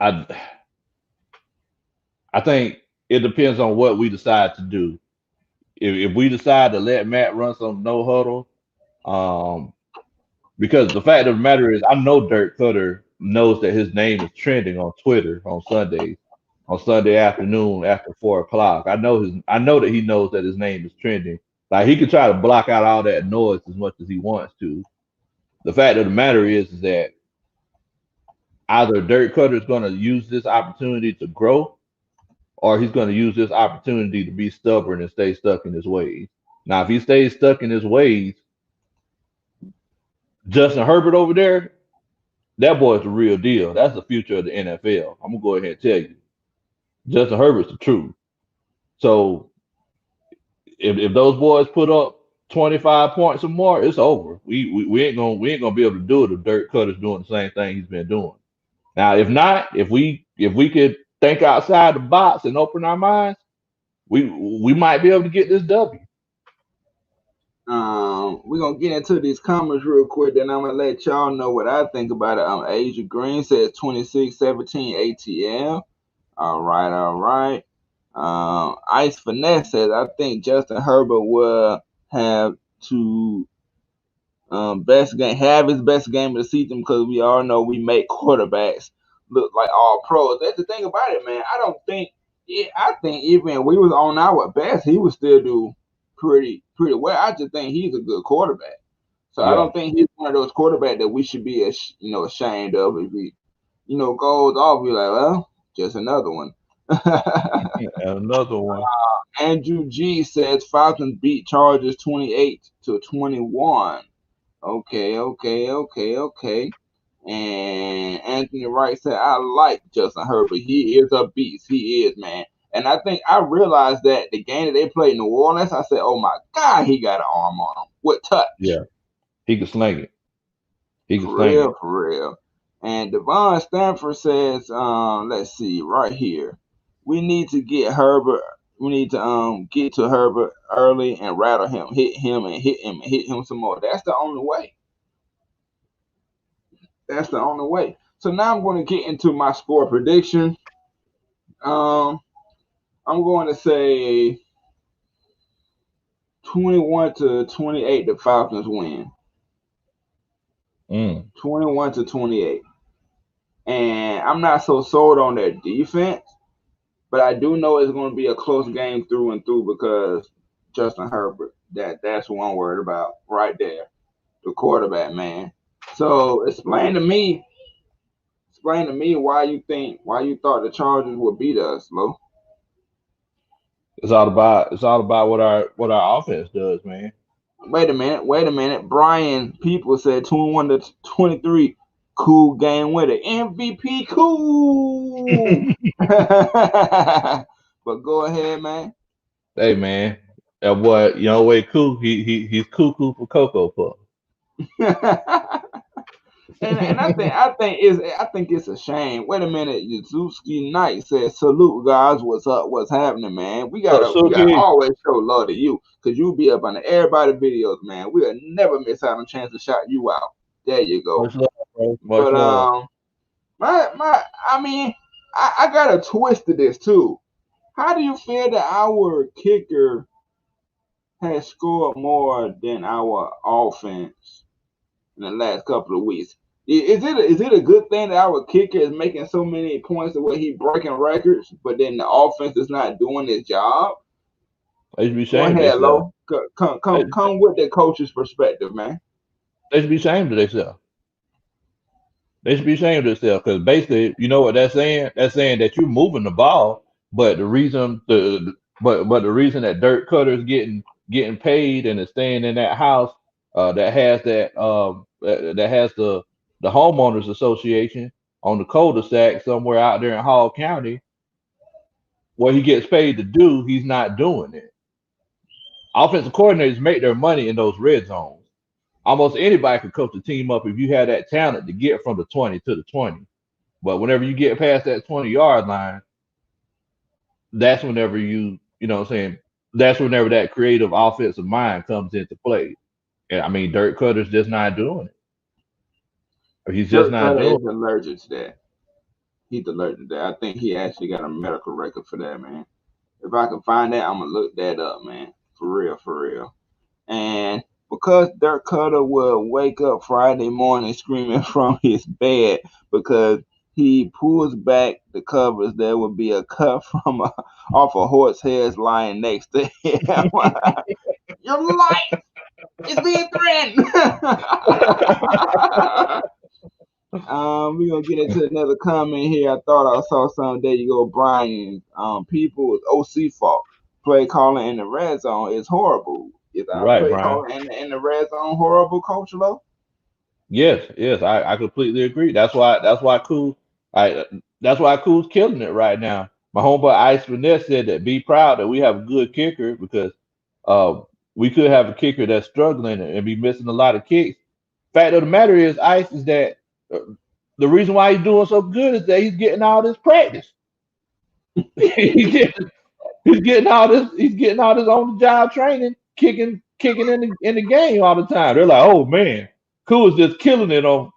I, I think it depends on what we decide to do. If we decide to let Matt run some no huddle, um, because the fact of the matter is, I know Dirk Cutter knows that his name is trending on Twitter on Sundays, on Sunday afternoon after 4 o'clock. I know that he knows that his name is trending. Like he could try to block out all that noise as much as he wants to. The fact of the matter is that either Dirk Cutter is going to use this opportunity to grow, or he's going to use this opportunity to be stubborn and stay stuck in his ways. Now, if he stays stuck in his ways, Justin Herbert over there, that boy's the real deal. That's the future of the NFL. I'm gonna go ahead and tell you, Justin Herbert's the truth. So if those boys put up 25 points or more, it's over. We ain't gonna be able to do it if Dirk Cutter's doing the same thing he's been doing. Now, if not, if we could think outside the box and open our minds, we might be able to get this W. We're gonna get into these comments real quick, then I'm gonna let y'all know what I think about it. Asia Green says 26-17 ATL. All right, all right. Ice Finesse says I think Justin Herbert will have to have his best game of the season because we all know we make quarterbacks look like all pros. That's the thing about it, man. I think even if we was on our best, he would still do pretty well. I just think he's a good quarterback. So I Yeah, don't think he's one of those quarterbacks that we should be ashamed of. If he goes off, we're like, well, just another one. and another one. Andrew G says Falcons beat Chargers 28-21. Okay. And Anthony Wright said, I like Justin Herbert. He is a beast. He is, man. And I think I realized that the game that they played in New Orleans, I said, oh my God, he got an arm on him with touch. Yeah, he can sling it. He can For sling real, it. for real. And Devon Stanford says, let's see, right here. We need to get Herbert. We need to get to Herbert early and rattle him, hit him some more. That's the only way. That's the only way. So now I'm going to get into my score prediction. Um, I'm going to say 21-28. The Falcons win. Mm. 21-28. And I'm not so sold on their defense, but I do know it's going to be a close game through and through because Justin Herbert. That's what I'm worried about right there, the quarterback, man. So explain to me why you thought the Chargers would beat us, Lo. It's all about what our offense does, man. Wait a minute. Brian People said 21-23. Cool game winner. MVP cool. But go ahead, man. Hey, man, that boy, way cool. He's cuckoo for cocoa puff. And I think it's a shame. Wait a minute, Yuzuki Knight said, "Salute guys, what's up? What's happening, man? We gotta Suki, always show love to you, cause you be up on everybody videos, man. We'll never miss out on a chance to shout you out. There you go. much love, bro. Much But love. I mean, I got a twist to this too. How do you feel that our kicker has scored more than our offense in the last couple of weeks? Is it a good thing that our kicker is making so many points the way he breaking records, but then the offense is not doing its job? They should be Go ashamed of ahead, themselves. Lo. Come They, come come with the coach's perspective, man. they should be ashamed of themselves. They should be ashamed of themselves because basically, you know what that's saying? That's saying that you're moving the ball, but the reason that Dirk Cutter's getting paid and is staying in that house that has the homeowners association on the cul-de-sac somewhere out there in Hall County, what he gets paid to do, he's not doing it. Offensive coordinators make their money in those red zones. Almost anybody could coach a team up if you have that talent to get from the 20 to the 20. But whenever you get past that 20-yard line, that's whenever you know what I'm saying, that's whenever that creative offensive mind comes into play. And I mean, Dirk Cutter's just not doing it. Or he's just Dirk not Cutter doing is allergic to that. He's allergic to that. I think he actually got a medical record for that, man. If I can find that, I'm gonna look that up, man. For real, for real. And because Dirk Cutter will wake up Friday morning screaming from his bed because he pulls back the covers, there will be a cut from off a horse head lying next to him. Your life is being threatened. it. We're gonna get into another comment here. I thought I saw something. There you go, Brian. People with OC fault. Play calling in the red zone is horrible. Is our Right, play Brian. calling in the red zone horrible, Coach Low? Yes, I completely agree. I that's why Cool's killing it right now. My homeboy Ice Finesse said that be proud that we have a good kicker because uh we could have a kicker that's struggling and be missing a lot of kicks. Fact of the matter is, Ice is that uh, the reason why he's doing so good is that he's getting all this practice. he's getting he's getting all this on the job training, kicking in the game all the time. They're like, oh man, Cool is just killing it on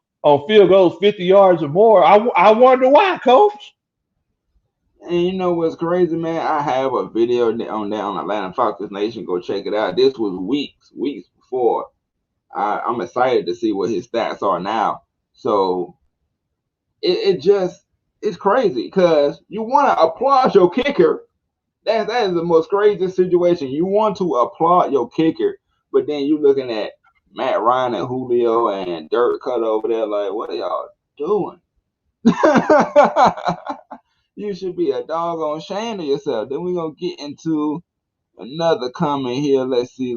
field goals 50 yards or more. I wonder why, coach. And you know what's crazy, man? I have a video on Atlanta Falcons Nation. Go check it out. This was weeks before. I'm excited to see what his stats are now. So it just it's crazy because you want to applaud your kicker. That is the most crazy situation. You want to applaud your kicker, but then you looking at Matt Ryan and Julio and Dirk Cut over there like, what are y'all doing? You should be a doggone ashamed of yourself. Then we're gonna get into another comment here. Let's see.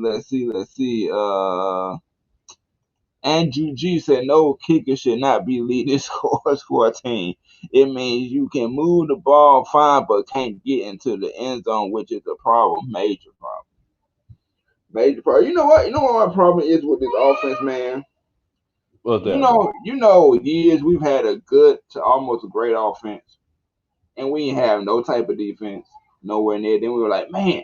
Andrew G said no kicker should not be leading scores for a team. It means you can move the ball fine, but can't get into the end zone, which is a problem, major problem. Major problem. You know what my problem is with this offense, man? What's You that, bro? know, you know, years we've had a good to almost a great offense, and we didn't have no type of defense, nowhere near. Then we were like, man,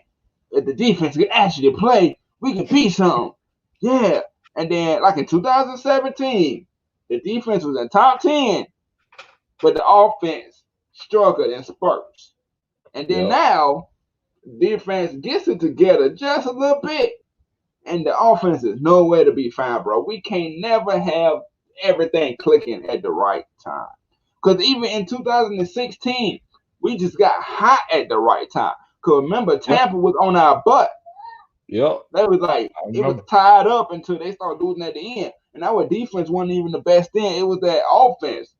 if the defense could actually play, we could beat something. Yeah. And then, like in 2017, the defense was in top 10, but the offense struggled in spurts. And then Yeah. now, defense gets it together just a little bit, and the offense is nowhere to be found, bro. We can't never have everything clicking at the right time. Because even in 2016, we just got hot at the right time. Because remember, Yep. Tampa was on our butt. Yep. They was like, I it was remember. tied up until they started losing at the end. And our defense wasn't even the best then. It was that offense.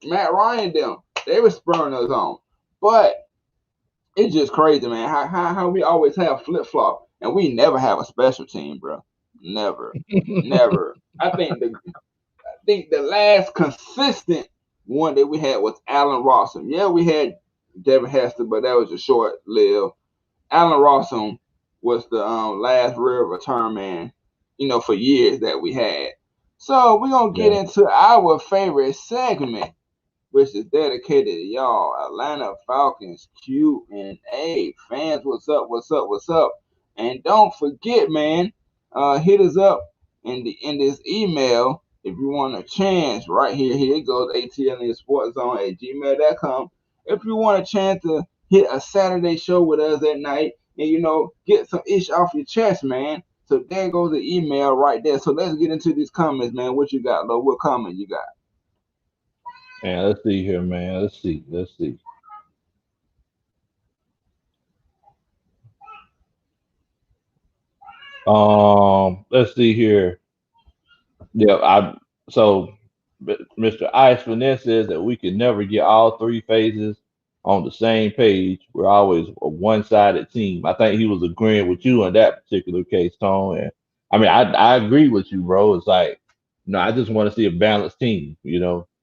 Matt Ryan them. They were spurring us on. But it's just crazy, man. How we always have flip flop and we never have a special team, bro. Never, never. I think the last consistent one that we had was Allen Rossum. Yeah, we had Devin Hester, but that was a short lived. Allen Rossum was the last real return man, for years that we had. So we're gonna get Yeah. into our favorite segment, which is dedicated to y'all, Atlanta Falcons Q&A. Fans, what's up? What's up? What's up? And don't forget, man, hit us up in this email if you want a chance. Right here, here it goes, atlnsportzone@gmail.com. If you want a chance to hit a Saturday show with us at night and get some ish off your chest, man. So there goes the email right there. So let's get into these comments, man. What you got, Lo? What comment you got? Man, let's see here, man. Let's see. Let's see. Let's see here. Yeah, so Mr. Ice Finesse says that we can never get all three phases on the same page. We're always a one-sided team. I think he was agreeing with you in that particular case, Tone. And I mean, I agree with you, bro. It's like, no, I just want to see a balanced team.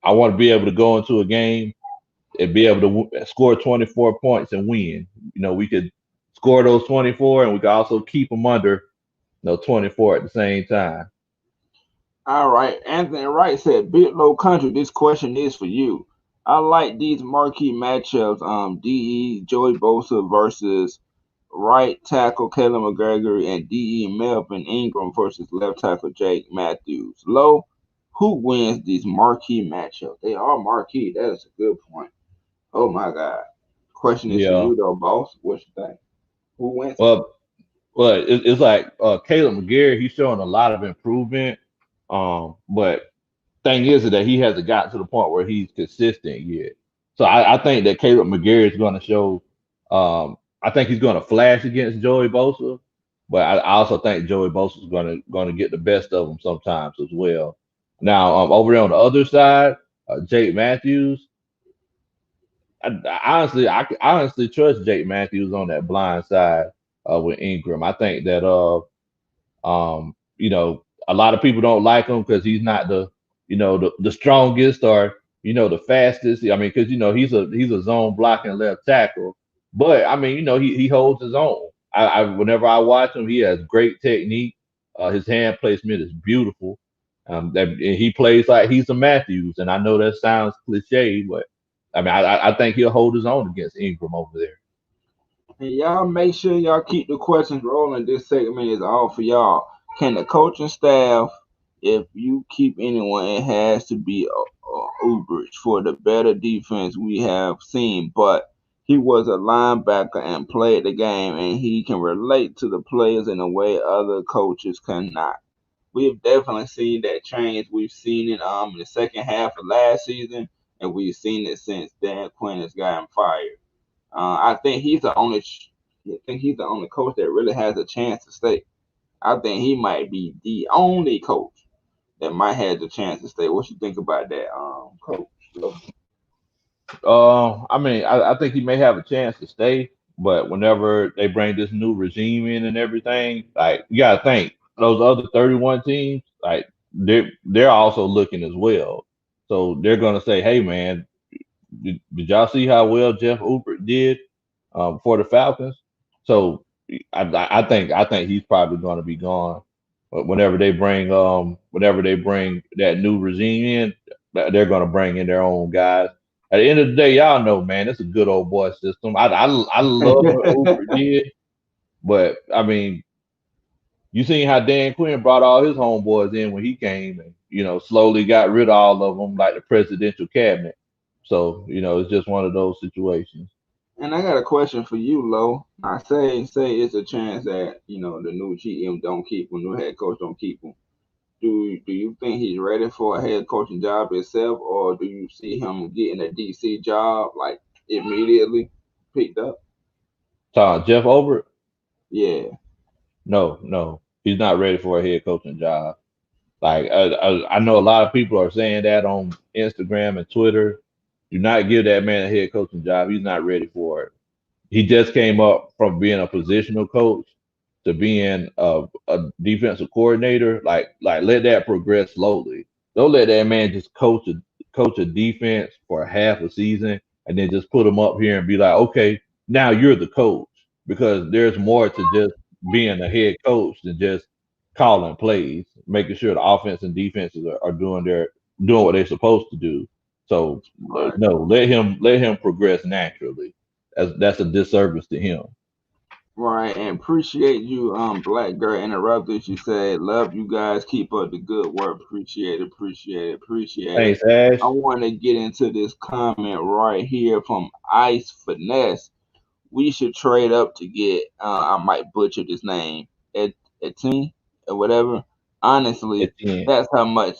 I want to be able to go into a game and be able to score 24 points and win. We could score those 24, and we could also keep them under 24 at the same time. All right. Anthony Wright said, Big Low Country, this question is for you. I like these marquee matchups. DE Joey Bosa versus right tackle Caleb McGregor and DE Melvin Ingram versus left tackle Jake Matthews. Low, who wins these marquee matchups? They are marquee. That is a good point. Oh my God. Question is for Yeah. you though, boss. What you think? Who wins it? Well, it's like Caleb McGarry. He's showing a lot of improvement. But thing is that he hasn't gotten to the point where he's consistent yet. So I think that Caleb McGarry is going to show. I think he's going to flash against Joey Bosa, but I also think Joey Bosa is going to get the best of him sometimes as well. Now, over there on the other side, Jake Matthews. I honestly trust Jake Matthews on that blind side with Ingram. I think that a lot of people don't like him because he's not the strongest or the fastest. I mean, because he's a zone blocking left tackle, but I mean, he holds his own. Whenever I watch him, he has great technique. His hand placement is beautiful. And he plays like he's a Matthews, and I know that sounds cliche, but I mean, I think he'll hold his own against Ingram over there. And y'all make sure y'all keep the questions rolling. This segment is all for y'all. Can the coaching staff, if you keep anyone, it has to be Ubrich for the better defense we have seen. But he was a linebacker and played the game, and he can relate to the players in a way other coaches cannot. We've definitely seen that change. We've seen it in the second half of last season, and we've seen it since Dan Quinn has gotten fired. I think he's the only. I think he's the only coach that really has a chance to stay. I think he might be the only coach that might have the chance to stay. What you think about that, coach? I mean, I think he may have a chance to stay, but whenever they bring this new regime in and everything, like you gotta think those other 31 teams, like they're also looking as well. So they're gonna say, "Hey, man, did y'all see how well Jeff Uber did for the Falcons?" So I think he's probably going to be gone. But whenever they bring that new regime in, they're going to bring in their own guys. At the end of the day, y'all know, man, it's a good old boy system. I love what Uber did, but I mean, you seen how Dan Quinn brought all his homeboys in when he came, and slowly got rid of all of them like the presidential cabinet. So it's just one of those situations. And I got a question for you, Lo. I say it's a chance that the new GM don't keep him, new head coach don't keep him. Do you think he's ready for a head coaching job itself, or do you see him getting a DC job like immediately picked up? Jeff Over, Yeah. no, he's not ready for a head coaching job. Like I know a lot of people are saying that on Instagram and Twitter. Do not give that man a head coaching job. He's not ready for it. he just came up from being a positional coach to being a defensive coordinator. Like let that progress slowly. Don't let that man just coach a defense for half a season and then just put him up here and be like, okay, now you're the coach, because there's more to just being a head coach than just calling plays, making sure the offense and defenses are doing what they're supposed to do. So Right. no, let him progress naturally. That's a disservice to him. Right, and appreciate you, Black Girl interrupted. She said, "Love you guys. Keep up the good work. Appreciate it. Appreciate it. Appreciate it." Thanks, Ash. I want to get into this comment right here from Ice Finesse. We should trade up to get. I might butcher this name, Atliens or whatever. Honestly, Atliens. that's how much.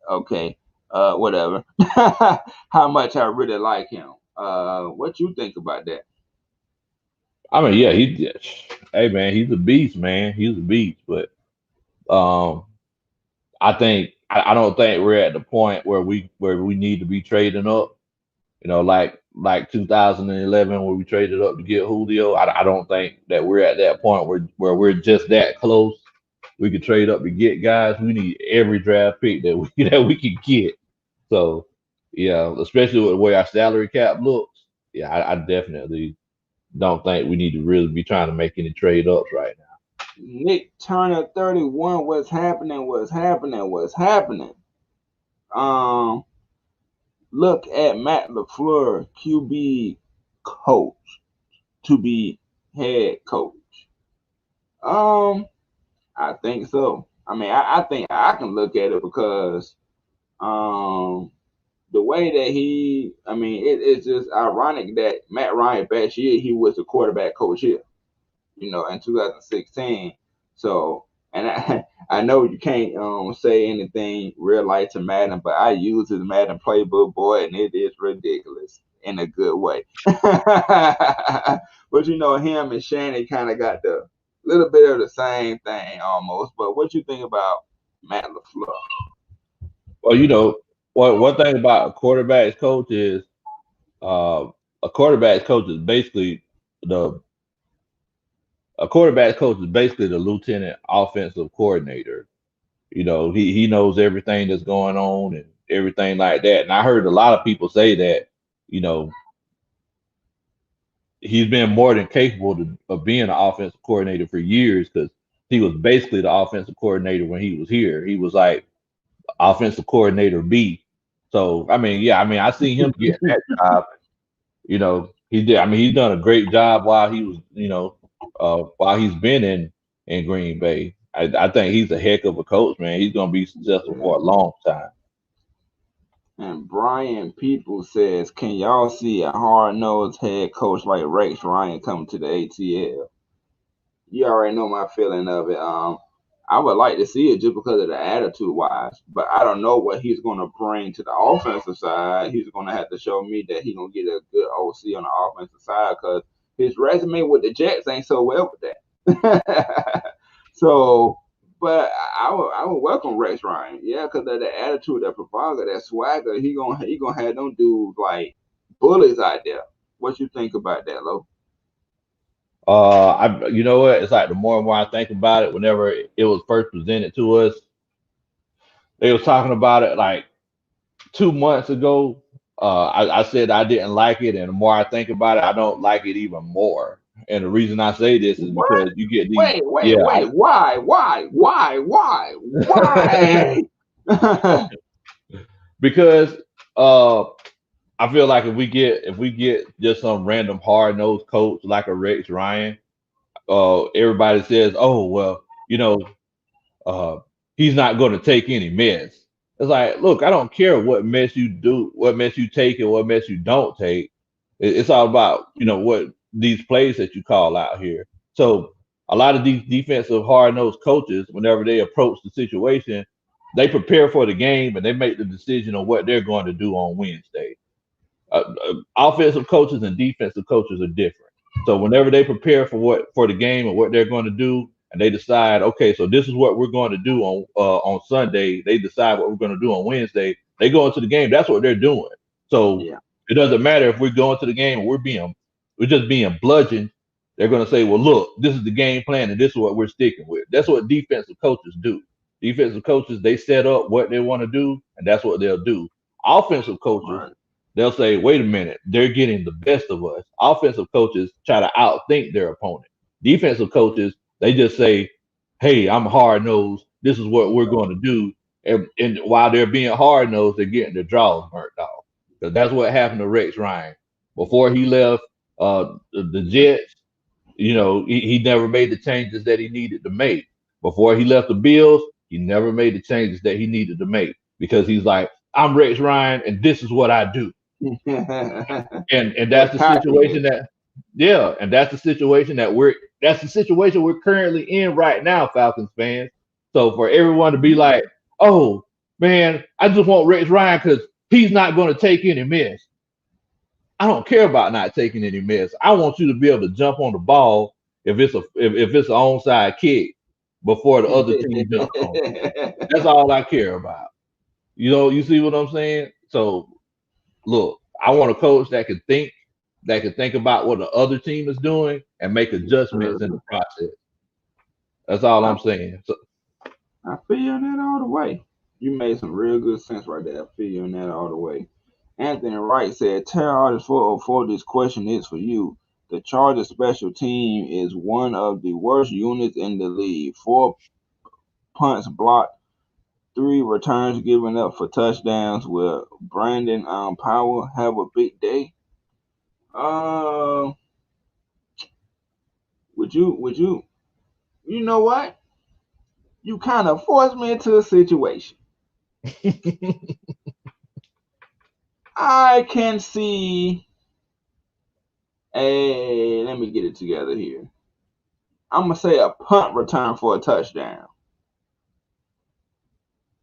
Okay, whatever. How much I really like him. What you think about that? I mean, yeah, hey man, he's a beast, man. He's a beast. But um, I don't think we're at the point where we need to be trading up. You know, like 2011 where we traded up to get Julio. I don't think that we're at that point where we're just that close. We could trade up to get guys. We need every draft pick that we that we can get. So yeah, especially with the way our salary cap looks, yeah, I definitely don't think we need to really be trying to make any trade ups right now. Nick Turner 31. What's happening? What's happening? What's happening? Um, Look at Matt LaFleur, QB coach, to be head coach. Um, I think so. I mean, I think I can look at it because um the way that I mean, it's just ironic that Matt Ryan best year he was the quarterback coach here, in 2016. So, and I know you can't say anything real light to Madden, but I use his Madden playbook, boy, and it is ridiculous in a good way. But him and Shannon kind of got the little bit of the same thing almost. But what you think about Matt LaFleur? Well, one thing about a quarterback's coach is uh, a quarterback's coach is basically the a quarterback's coach is basically the lieutenant offensive coordinator. He knows everything that's going on and everything like that. And I heard a lot of people say that, you know, he's been more than capable of being an offensive coordinator for years, because he was basically the offensive coordinator when he was here. He was like offensive coordinator B. So I mean, yeah, I mean, I seen him get that job. He did. I mean, he's done a great job while he was, while he's been in Green Bay. I think he's a heck of a coach, man. He's gonna be successful for a long time. And Brian People says, can y'all see a hard nosed head coach like Rex Ryan coming to the ATL? You already know my feeling of it. I would like to see it just because of the attitude wise, but I don't know what he's going to bring to the offensive side. He's going to have to show me that he's going to get a good OC on the offensive side, because his resume with the Jets ain't so well with that. So, but I would welcome Rex Ryan, yeah, because of the attitude, that bravado, that swagger. He gonna have them dudes like bullies out there. What you think about that, Lo? You know what? It's like the more and more I think about it, whenever it was first presented to us, they was talking about it like 2 months ago. I said I didn't like it, and the more I think about it, I don't like it even more. And the reason I say this is What? because you get these, Wait, wait, yeah, wait. Why? because uh, I feel like if we get just some random hard nosed coach like a Rex Ryan, everybody says, oh well, uh, he's not going to take any mess. It's like, look, I don't care what mess you do, what mess you take, and what mess you don't take. It's all about what these plays that you call out here. So a lot of these defensive hard nosed coaches, whenever they approach the situation, they prepare for the game and they make the decision on what they're going to do on Wednesday. Offensive coaches and defensive coaches are different. So whenever they prepare for the game and what they're going to do, and they decide, okay, so this is what we're going to do on Sunday. They decide what we're going to do on Wednesday. They go into the game. That's what they're doing. So Yeah. it doesn't matter if we're going to the game and we're being we're just being bludgeoned, they're going to say, well, look, this is the game plan and this is what we're sticking with. That's what defensive coaches do. Defensive coaches, they set up what they want to do, and that's what they'll do. Offensive coaches, Right. they'll say, wait a minute, they're getting the best of us. Offensive coaches try to outthink their opponent. Defensive coaches, they just say, hey, I'm hard nosed. This is what we're going to do. And while they're being hard nosed, they're getting their draws burnt off. Because that's what happened to Rex Ryan. Before he left the Jets, he never made the changes that he needed to make. Before he left the Bills, he never made the changes that he needed to make because he's like, I'm Rex Ryan and this is what I do. And that's the situation and that's the situation we're currently in right now, Falcons fans. So for everyone to be like, oh man, I just want Rex Ryan because he's not going to take any miss. I don't care about not taking any miss. I want you to be able to jump on the ball if it's an onside kick before the other team jumps on it. That's all I care about. You see what I'm saying? So look, I want a coach that can think about what the other team is doing and make adjustments in the process. That's all I'm saying. So, I feel you on that all the way. You made some real good sense right there. I feel you on that all the way. Anthony Wright said, Terror Artist 404, this question is for you. The Chargers special team is one of the worst units in the league. 4 punts blocked, 3 returns given up for touchdowns. Will Brandon Powell have a big day? Would you know what? You kind of forced me into a situation. I can see let me get it together here. I'm going to say a punt return for a touchdown.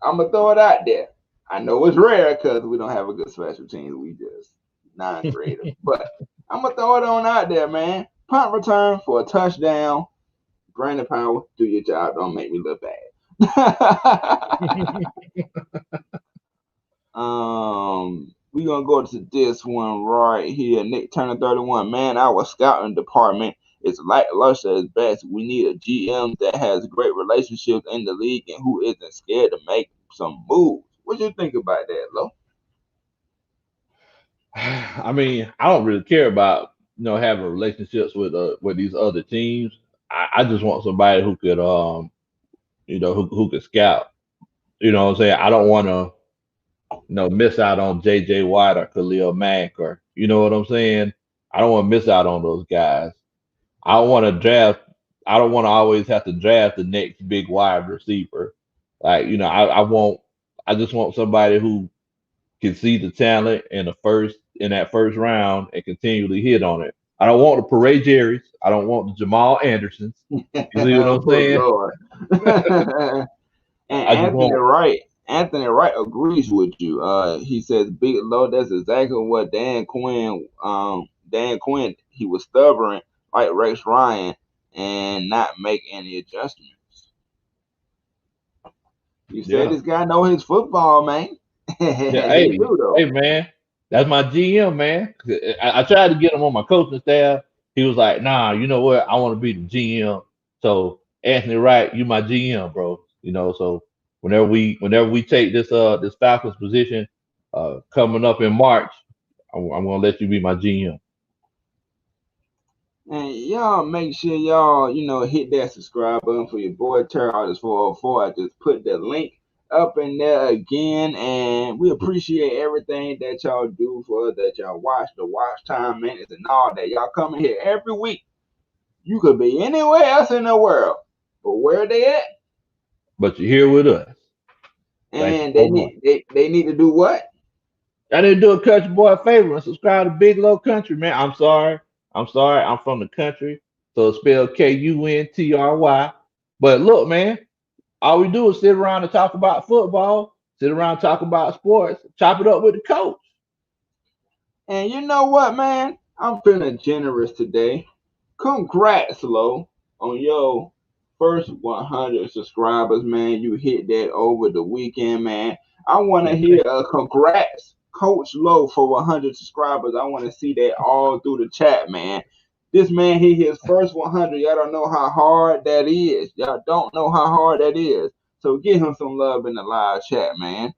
I'm going to throw it out there. I know it's rare because we don't have a good special team. We just non-creative. But I'm going to throw it on out there, man. Punt return for a touchdown. Brandon Powell, do your job. Don't make me look bad. We're going to go to this one right here. Nick Turner 31. Man, our scouting department is lackluster at best. We need a GM that has great relationships in the league and who isn't scared to make some moves. What you think about that, Lo? I mean, I don't really care about having relationships with these other teams. I just want somebody who could who could scout. You know what I'm saying? I don't want to miss out on J.J. Watt or Khalil Mack or you know what I'm saying? I don't want to miss out on those guys. I don't want to draft. I don't want to always have to draft the next big wide receiver. Like I just want somebody who can see the talent in that first round and continually hit on it. I don't want the Parade Jerrys. I don't want the Jamal Andersons. You see what I'm saying? Lord. And Anthony Wright agrees with you. He says, "Big Low, that's exactly what Dan Quinn. He was stubborn like Rex Ryan and not make any adjustments." You said this guy know his football, man. Yeah, hey, man, that's my GM, man. I tried to get him on my coaching staff. He was like, "Nah, you know what? I want to be the GM." So Anthony Wright, you my GM, bro. So whenever we take this Falcons position coming up in March, I'm gonna let you be my GM. And y'all make sure y'all hit that subscribe button for your boy Terror Artist 404. I just put the link up in there again, and we appreciate everything that y'all do for us, that y'all watch, the watch time minutes and all that. Y'all coming here every week. You could be anywhere else in the world, but where they at? But you're here with us. And they need to do what? I need to do a country boy a favor and subscribe to Big Low Country, man. I'm sorry. I'm from the country. So it's spelled Kuntry. But look, man, all we do is sit around and talk about football, sit around and talk about sports, chop it up with the coach. And you know what, man? I'm feeling generous today. Congrats, Lo, on your first 100 subscribers, man. You hit that over the weekend, man. I want to hear congrats. Coach Low for 100 subscribers. I want to see that all through the chat, man. This man hit his first 100. Y'all don't know how hard that is. Y'all don't know how hard that is. So give him some love in the live chat, man.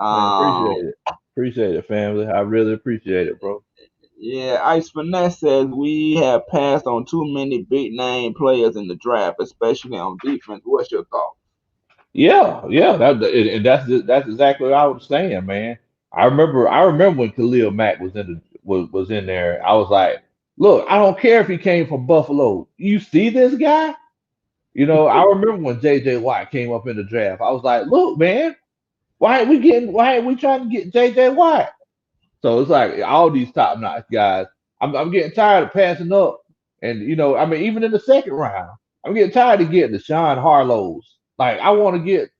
Man, appreciate it. Appreciate it, family. I really appreciate it, bro. Yeah, Ice Finesse says we have passed on too many big name players in the draft, especially on defense. What's your thought? Yeah, yeah. And that's exactly what I was saying, man. I remember when Khalil Mack was in there. I was like, look, I don't care if he came from Buffalo. You see this guy? I remember when J.J. Watt came up in the draft. I was like, look, man, why ain't we trying to get J.J. Watt? So it's like all these top notch guys. I'm getting tired of passing up, and I mean, even in the second round, I'm getting tired of getting the Sean Harlow's. Like I want to get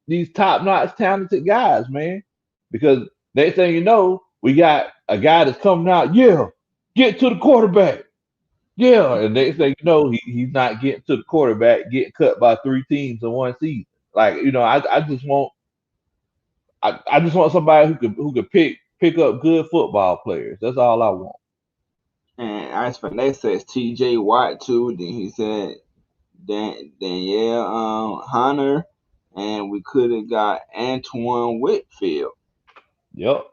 these top notch talented guys, man, because next thing you know, we got a guy that's coming out. Yeah, get to the quarterback. Yeah, and next thing you know, he's not getting to the quarterback, getting cut by 3 teams in one season. Like I just want somebody who could pick up good football players. That's all I want. And Ice Finesse says T.J. Watt too. Then he said, then yeah, Hunter, and we could have got Antoine Whitfield. Yep.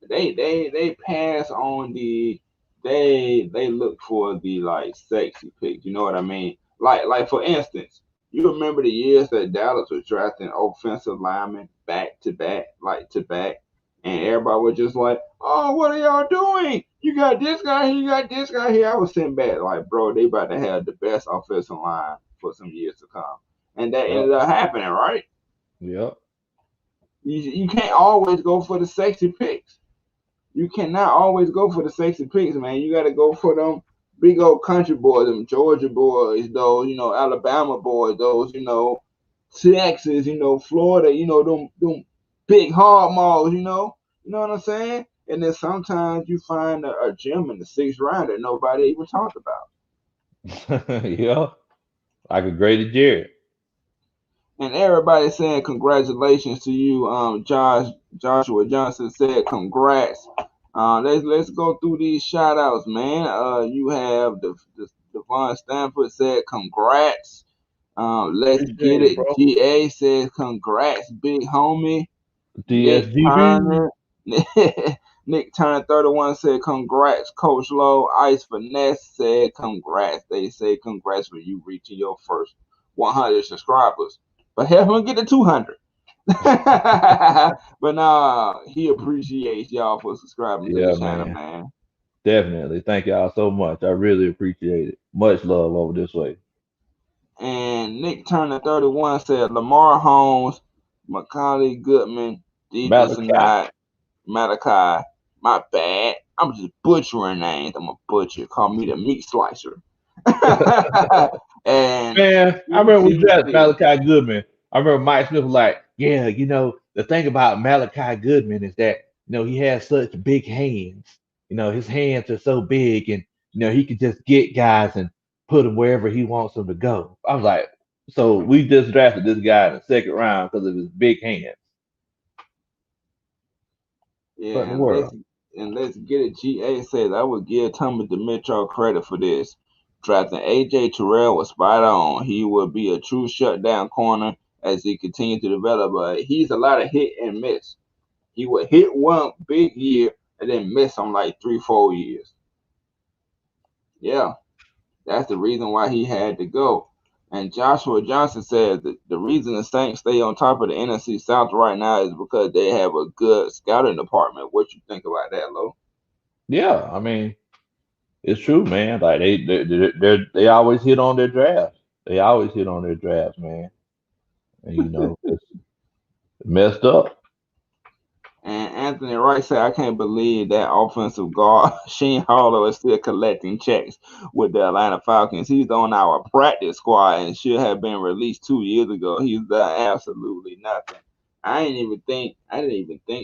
They pass on they look for the like sexy pick. You know what I mean? Like for instance, you remember the years that Dallas was drafting offensive linemen back to back, like to back, and everybody was just like, "Oh, what are y'all doing? You got this guy here, you got this guy here." I was sitting back like, "Bro, they about to have the best offensive line for some years to come," and that Yep. ended up happening, right? Yep. You can't always go for the sexy picks. You cannot always go for the sexy picks, man. You got to go for them big old country boys, them Georgia boys, those, Alabama boys, those, Texas, Florida, them big hard malls, You know what I'm saying? And then sometimes you find a gem in the sixth round that nobody even talked about. Yeah. Like a graded Jared. And everybody saying congratulations to you. Joshua Johnson said congrats. Let's go through these shout outs, man. You have the Devon Stanford said congrats. Let's get Appreciate it, it. bro. GA says congrats, big homie. Nick DSGB. Turner. Nick Turner 31 said congrats, Coach Low. Ice Finesse said congrats. They say congrats for you reaching your first 100 subscribers. But help him get to 200. But nah, he appreciates y'all for subscribing to the Yeah, channel, man. man. Definitely. Thank y'all so much. I really appreciate it. Much love over this way. And Nick Turner 31 said Lamar Holmes, Macaulay Goodman, Deidre Malachi. Sinai, Malachi. My bad. I'm just butchering names. I'm a butcher. Call me the meat slicer. And Man, I remember we drafted Malachi Goodman. I remember Mike Smith was like, yeah, the thing about Malachi Goodman is that, he has such big hands. His hands are so big and, he can just get guys and put them wherever he wants them to go. I was like, so we just drafted this guy in the second round because of his big hands. What in yeah, the and world? let's get it. GA says I would give Thomas Dimitrov credit for this. Drafting AJ Terrell was spot on. He would be a true shutdown corner as he continued to develop, but he's a lot of hit and miss. He would hit one big year and then miss on like 3, 4 years. Yeah, that's the reason why he had to go. And Joshua Johnson said that the reason the Saints stay on top of the NFC South right now is because they have a good scouting department. What you think about that, Lo? Yeah, I mean, it's true, man. Like they always hit on their drafts. They always hit on their drafts, man. And it's messed up. And Anthony Wright said, I can't believe that offensive guard Sheen Harlow is still collecting checks with the Atlanta Falcons. He's on our practice squad and should have been released 2 years ago. He's done absolutely nothing. I didn't even think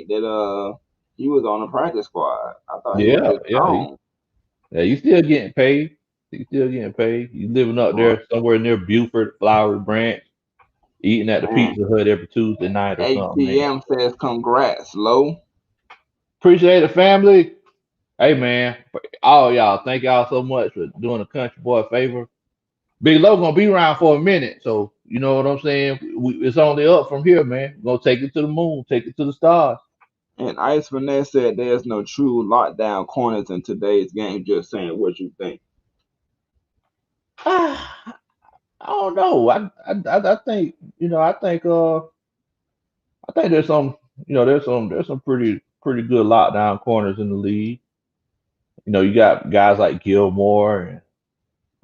that he was on the practice squad. I thought he was Yeah, just yeah, gone. yeah. You still getting paid. You still getting paid. You living up Well, there somewhere near Buford, Flowery Branch, eating at the man, Pizza Hut every Tuesday night or something, man. ATM says congrats, Low. Appreciate it, family. Hey man, for all y'all, thank y'all so much for doing a country boy a favor. Big Low gonna be around for a minute, so you know what I'm saying. It's only up from here, man. We're gonna take it to the moon, take it to the stars. And Ice Finesse said there's no true lockdown corners in today's game. Just saying what you think. I don't know. I think I think there's some there's some pretty good lockdown corners in the league. You got guys like Gilmore and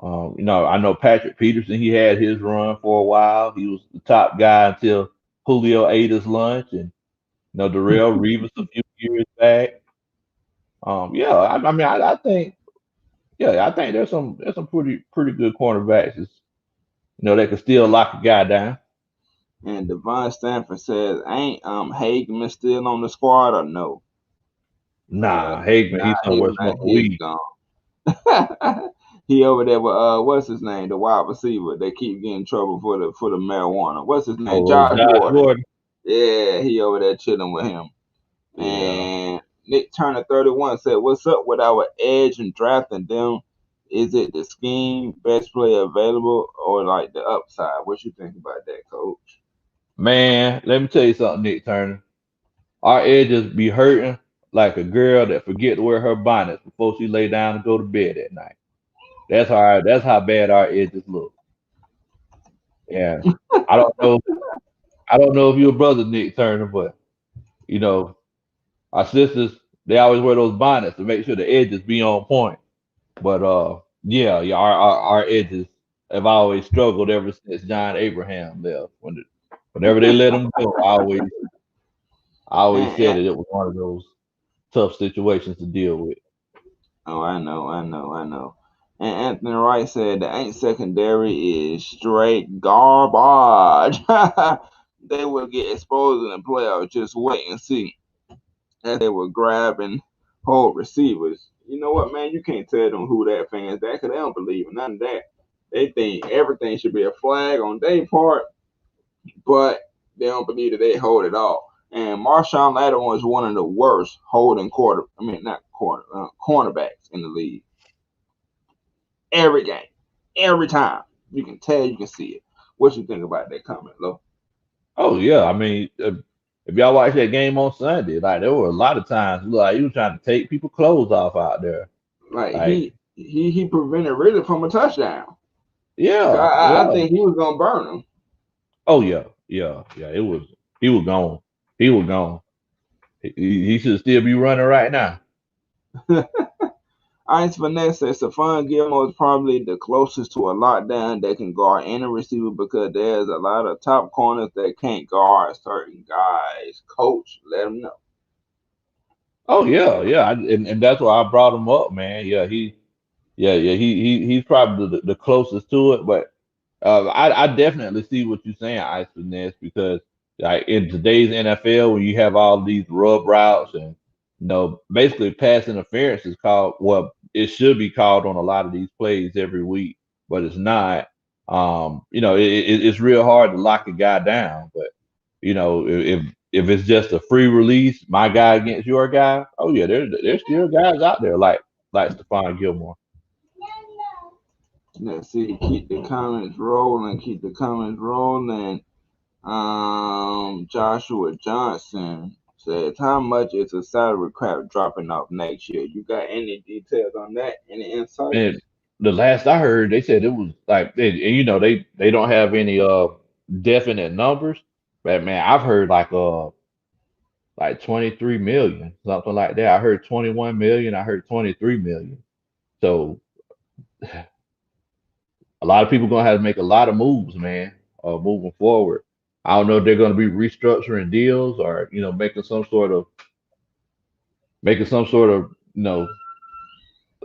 I know Patrick Peterson. He had his run for a while. He was the top guy until Julio ate his lunch, and Darrell Reeves a few years back. Yeah, I mean, I think yeah, I think there's some pretty good cornerbacks. That can still lock a guy down. And Devon Stanford says, ain't Hageman still on the squad or no? Nah, Hagman, he's somewhere smoking He's weed. gone. He over there with what's his name, the wide receiver. They keep getting in trouble for the marijuana. What's his name? Oh, Josh Josh Gordon. Gordon. Yeah, he over there chilling with him. Yeah. And Nick Turner 31 said, what's up with our edge and drafting them? Is it the scheme, best player available, or like the upside? What you think about that, coach? Man, let me tell you something, Nick Turner. Our edges be hurting like a girl that forget to wear her bonnet before she lay down and go to bed at night. That's how bad our edges look. Yeah. I don't know I don't know if you're a brother, Nick Turner, but you know, our sisters, they always wear those bonnets to make sure the edges be on point. But yeah, our edges have always struggled ever since John Abraham left. Whenever they let him go, I always And, said that it was one of those tough situations to deal with. oh, I know. And Anthony Wright said the ain't secondary is straight garbage. They will get exposed in the playoffs. Just wait and see. As they were grabbing hold receivers. You know what, man? You can't tell them who that fans that because they don't believe in none of that. They think everything should be a flag on their part, but they don't believe that they hold it all. And Marshawn Lattimore is one of the worst holding not cornerbacks in the league. Every game, every time, you can tell, you can see it. What you think about that comment, Lo? Oh yeah, I mean, if y'all watch that game on Sunday, like there were a lot of times, look, like he was trying to take people clothes off out there. Like Like, he prevented Ridley from a touchdown. yeah, I yeah. think he was gonna burn him. Oh yeah, yeah, yeah. He was gone. He was gone. He should still be running right now. Ice Vanessa says Stephon Gilmore is probably the closest to a lockdown that can guard any receiver because there's a lot of top corners that can't guard certain guys. Coach, let them know. Oh yeah, yeah. And that's why I brought him up, man. He's probably the closest to it. But I definitely see what you're saying, Ice Finesse, because like in today's NFL, when you have all these rub routes and basically pass interference is called, well, it should be called on a lot of these plays every week, but it's not. It's real hard to lock a guy down. But if it's just a free release, my guy against your guy, oh yeah, there's still guys out there like Stephon Gilmore. Let's see, keep the comments rolling, Joshua Johnson says, how much is the salary cap dropping off next year? You got any details on that? Any And insights? the last I heard, they said it was like, and they don't have any definite numbers, but man, I've heard like 23 million, something like that. I heard 21 million. I heard 23 million. So a lot of people gonna have to make a lot of moves, man, moving forward. I don't know if they're gonna be restructuring deals or making some sort of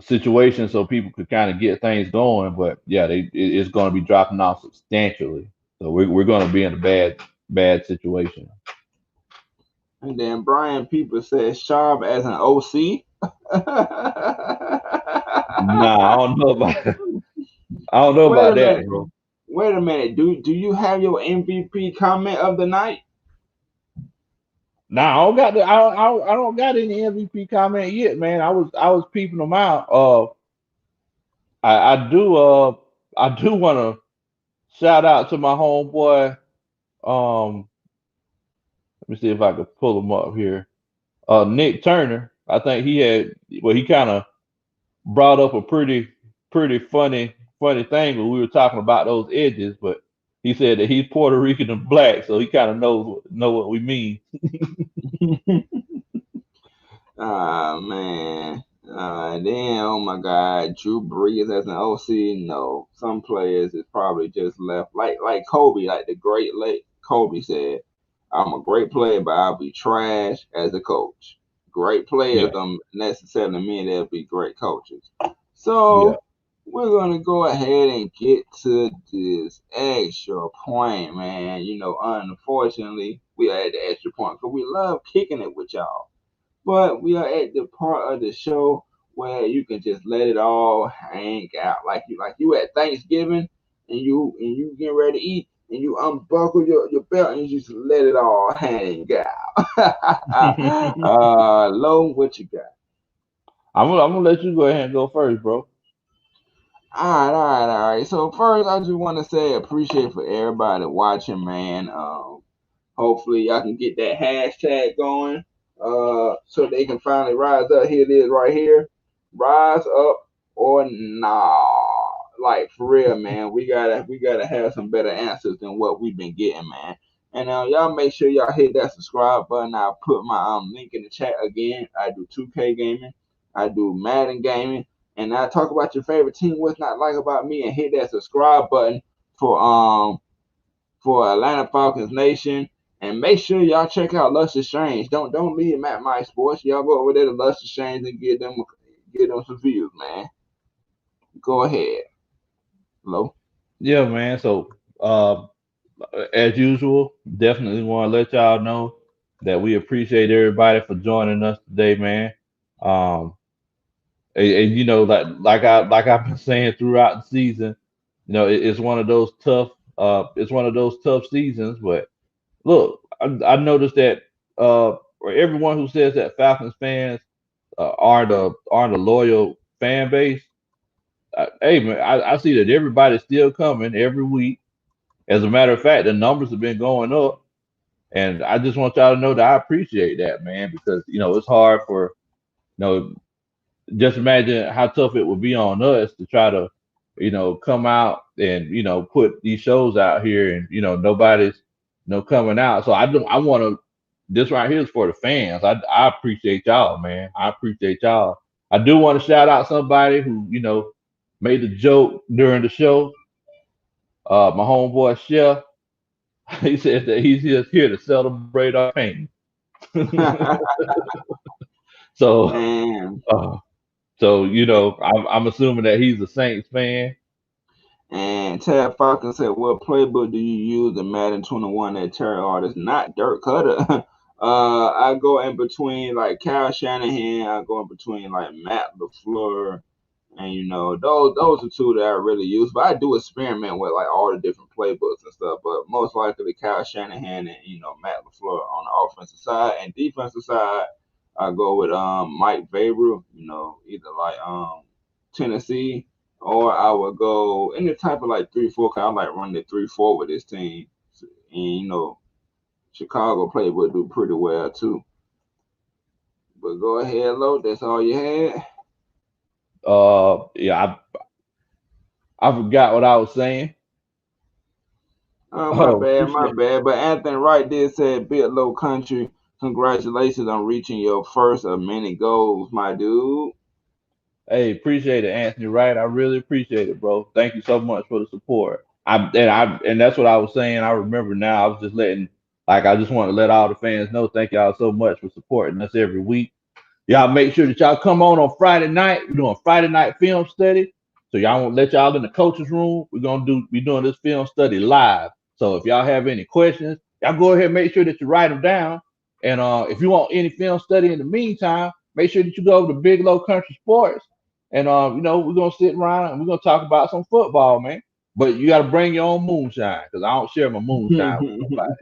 situation so people could kind of get things going. But yeah, it's going to be dropping off substantially. So we're going to be in a bad situation. And then Brian People says Sharp as an OC. Nah, I don't know about I don't know Wait a about that, minute. bro. Wait a minute. Do you have your MVP comment of the night? Nah, I don't got any MVP comment yet, man. I was peeping them out. I do want to shout out to my homeboy. Um, Let me see if I could pull him up here. Nick Turner. I think he had well, he kind of brought up a pretty funny thing when we were talking about those edges, but he said that he's Puerto Rican and black, so he kind of know what we mean. Ah man. Then oh my God, Drew Brees as an OC. No, some players is probably just left like Kobe, like the great late Kobe said. I'm a great player, but I'll be trash as a coach. Great players Yeah, don't necessarily mean they'll be great coaches. yeah. So we're gonna go ahead and get to this extra point, man. Unfortunately, we are at the extra point because we love kicking it with y'all. But we are at the part of the show where you can just let it all hang out, like you at Thanksgiving and you get ready to eat and you unbuckle your belt and you just let it all hang out. Lo, what you got? I'm gonna let you go ahead and go first, bro. All right. So first, I just want to say appreciate for everybody watching, man. Hopefully, y'all can get that hashtag going, so they can finally rise up. Here it is, right here. Rise up or nah. Like for real, man. We gotta have some better answers than what we've been getting, man. And y'all make sure y'all hit that subscribe button. I'll put my link in the chat again. I do 2K gaming. I do Madden gaming, and I talk about your favorite team. What's not like about me, and hit that subscribe button for for Atlanta Falcons Nation. And make sure y'all check out Luscious Strange. Don't leave them at My Sports. Y'all go over there to Luscious Strange and get them some views, man. Go ahead. Hello. Yeah, man. So as usual, definitely want to let y'all know that we appreciate everybody for joining us today, man. Um, and you know, like I've been saying throughout the season, you know, it's one of those tough it's one of those tough seasons. But look, I noticed that for everyone who says that Falcons fans aren't a loyal fan base. Hey man, I see that everybody's still coming every week. As a matter of fact, the numbers have been going up, and I just want y'all to know that I appreciate that, man, because you know it's hard for know, just imagine how tough it would be on us to try to, you know, come out and put these shows out here, and nobody's coming out. So I want to. This right here is for the fans. I appreciate y'all, man. I appreciate y'all. I do want to shout out somebody who made a joke during the show. My homeboy Chef. He said that he's just here to celebrate our pain. So, and uh, I'm assuming that he's a Saints fan. and Tad Falcon said, "What playbook do you use in Madden 21 that Terry artist, not Dirk Cutter?" I go in between like Kyle Shanahan. I go in between like Matt LaFleur. And those are two that I really use. But I do experiment with like all the different playbooks and stuff. But most likely Kyle Shanahan and Matt LaFleur on the offensive side. And defensive side, I go with Mike Vrabel. Either like Tennessee, or I would go any type of like 3-4. Cause I like running the 3-4 with this team. And Chicago playbook do pretty well too. But go ahead, Lo. That's all you had. Yeah, I forgot what I was saying. Oh, my Oh, bad, my appreciate. bad. But Anthony Wright did say, Bit Low Country, congratulations on reaching your first of many goals, my dude. Hey, appreciate it, Anthony. Right, I really appreciate it, bro. Thank you so much for the support. And that's what I was saying. I remember now. I was just I just want to let all the fans know. Thank y'all so much for supporting us every week. Y'all make sure that y'all come on Friday night. We're doing Friday night film study. So y'all won't let y'all in the coach's room. Be doing this film study live. So if y'all have any questions, y'all go ahead and make sure that you write them down. And if you want any film study in the meantime, make sure that you go over to Big Low Country Sports. And we're gonna sit around and we're gonna talk about some football, man. But you gotta bring your own moonshine because I don't share my moonshine with nobody.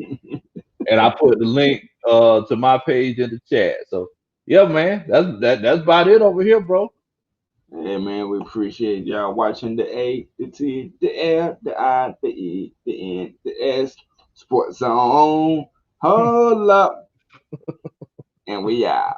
And I put the link to my page in the chat. So yeah, man, that's about it over here, bro. Yeah, man, we appreciate y'all watching the A, the T, the L, the I, the E, the N, the S, Sports Zone. Hold up. And we out.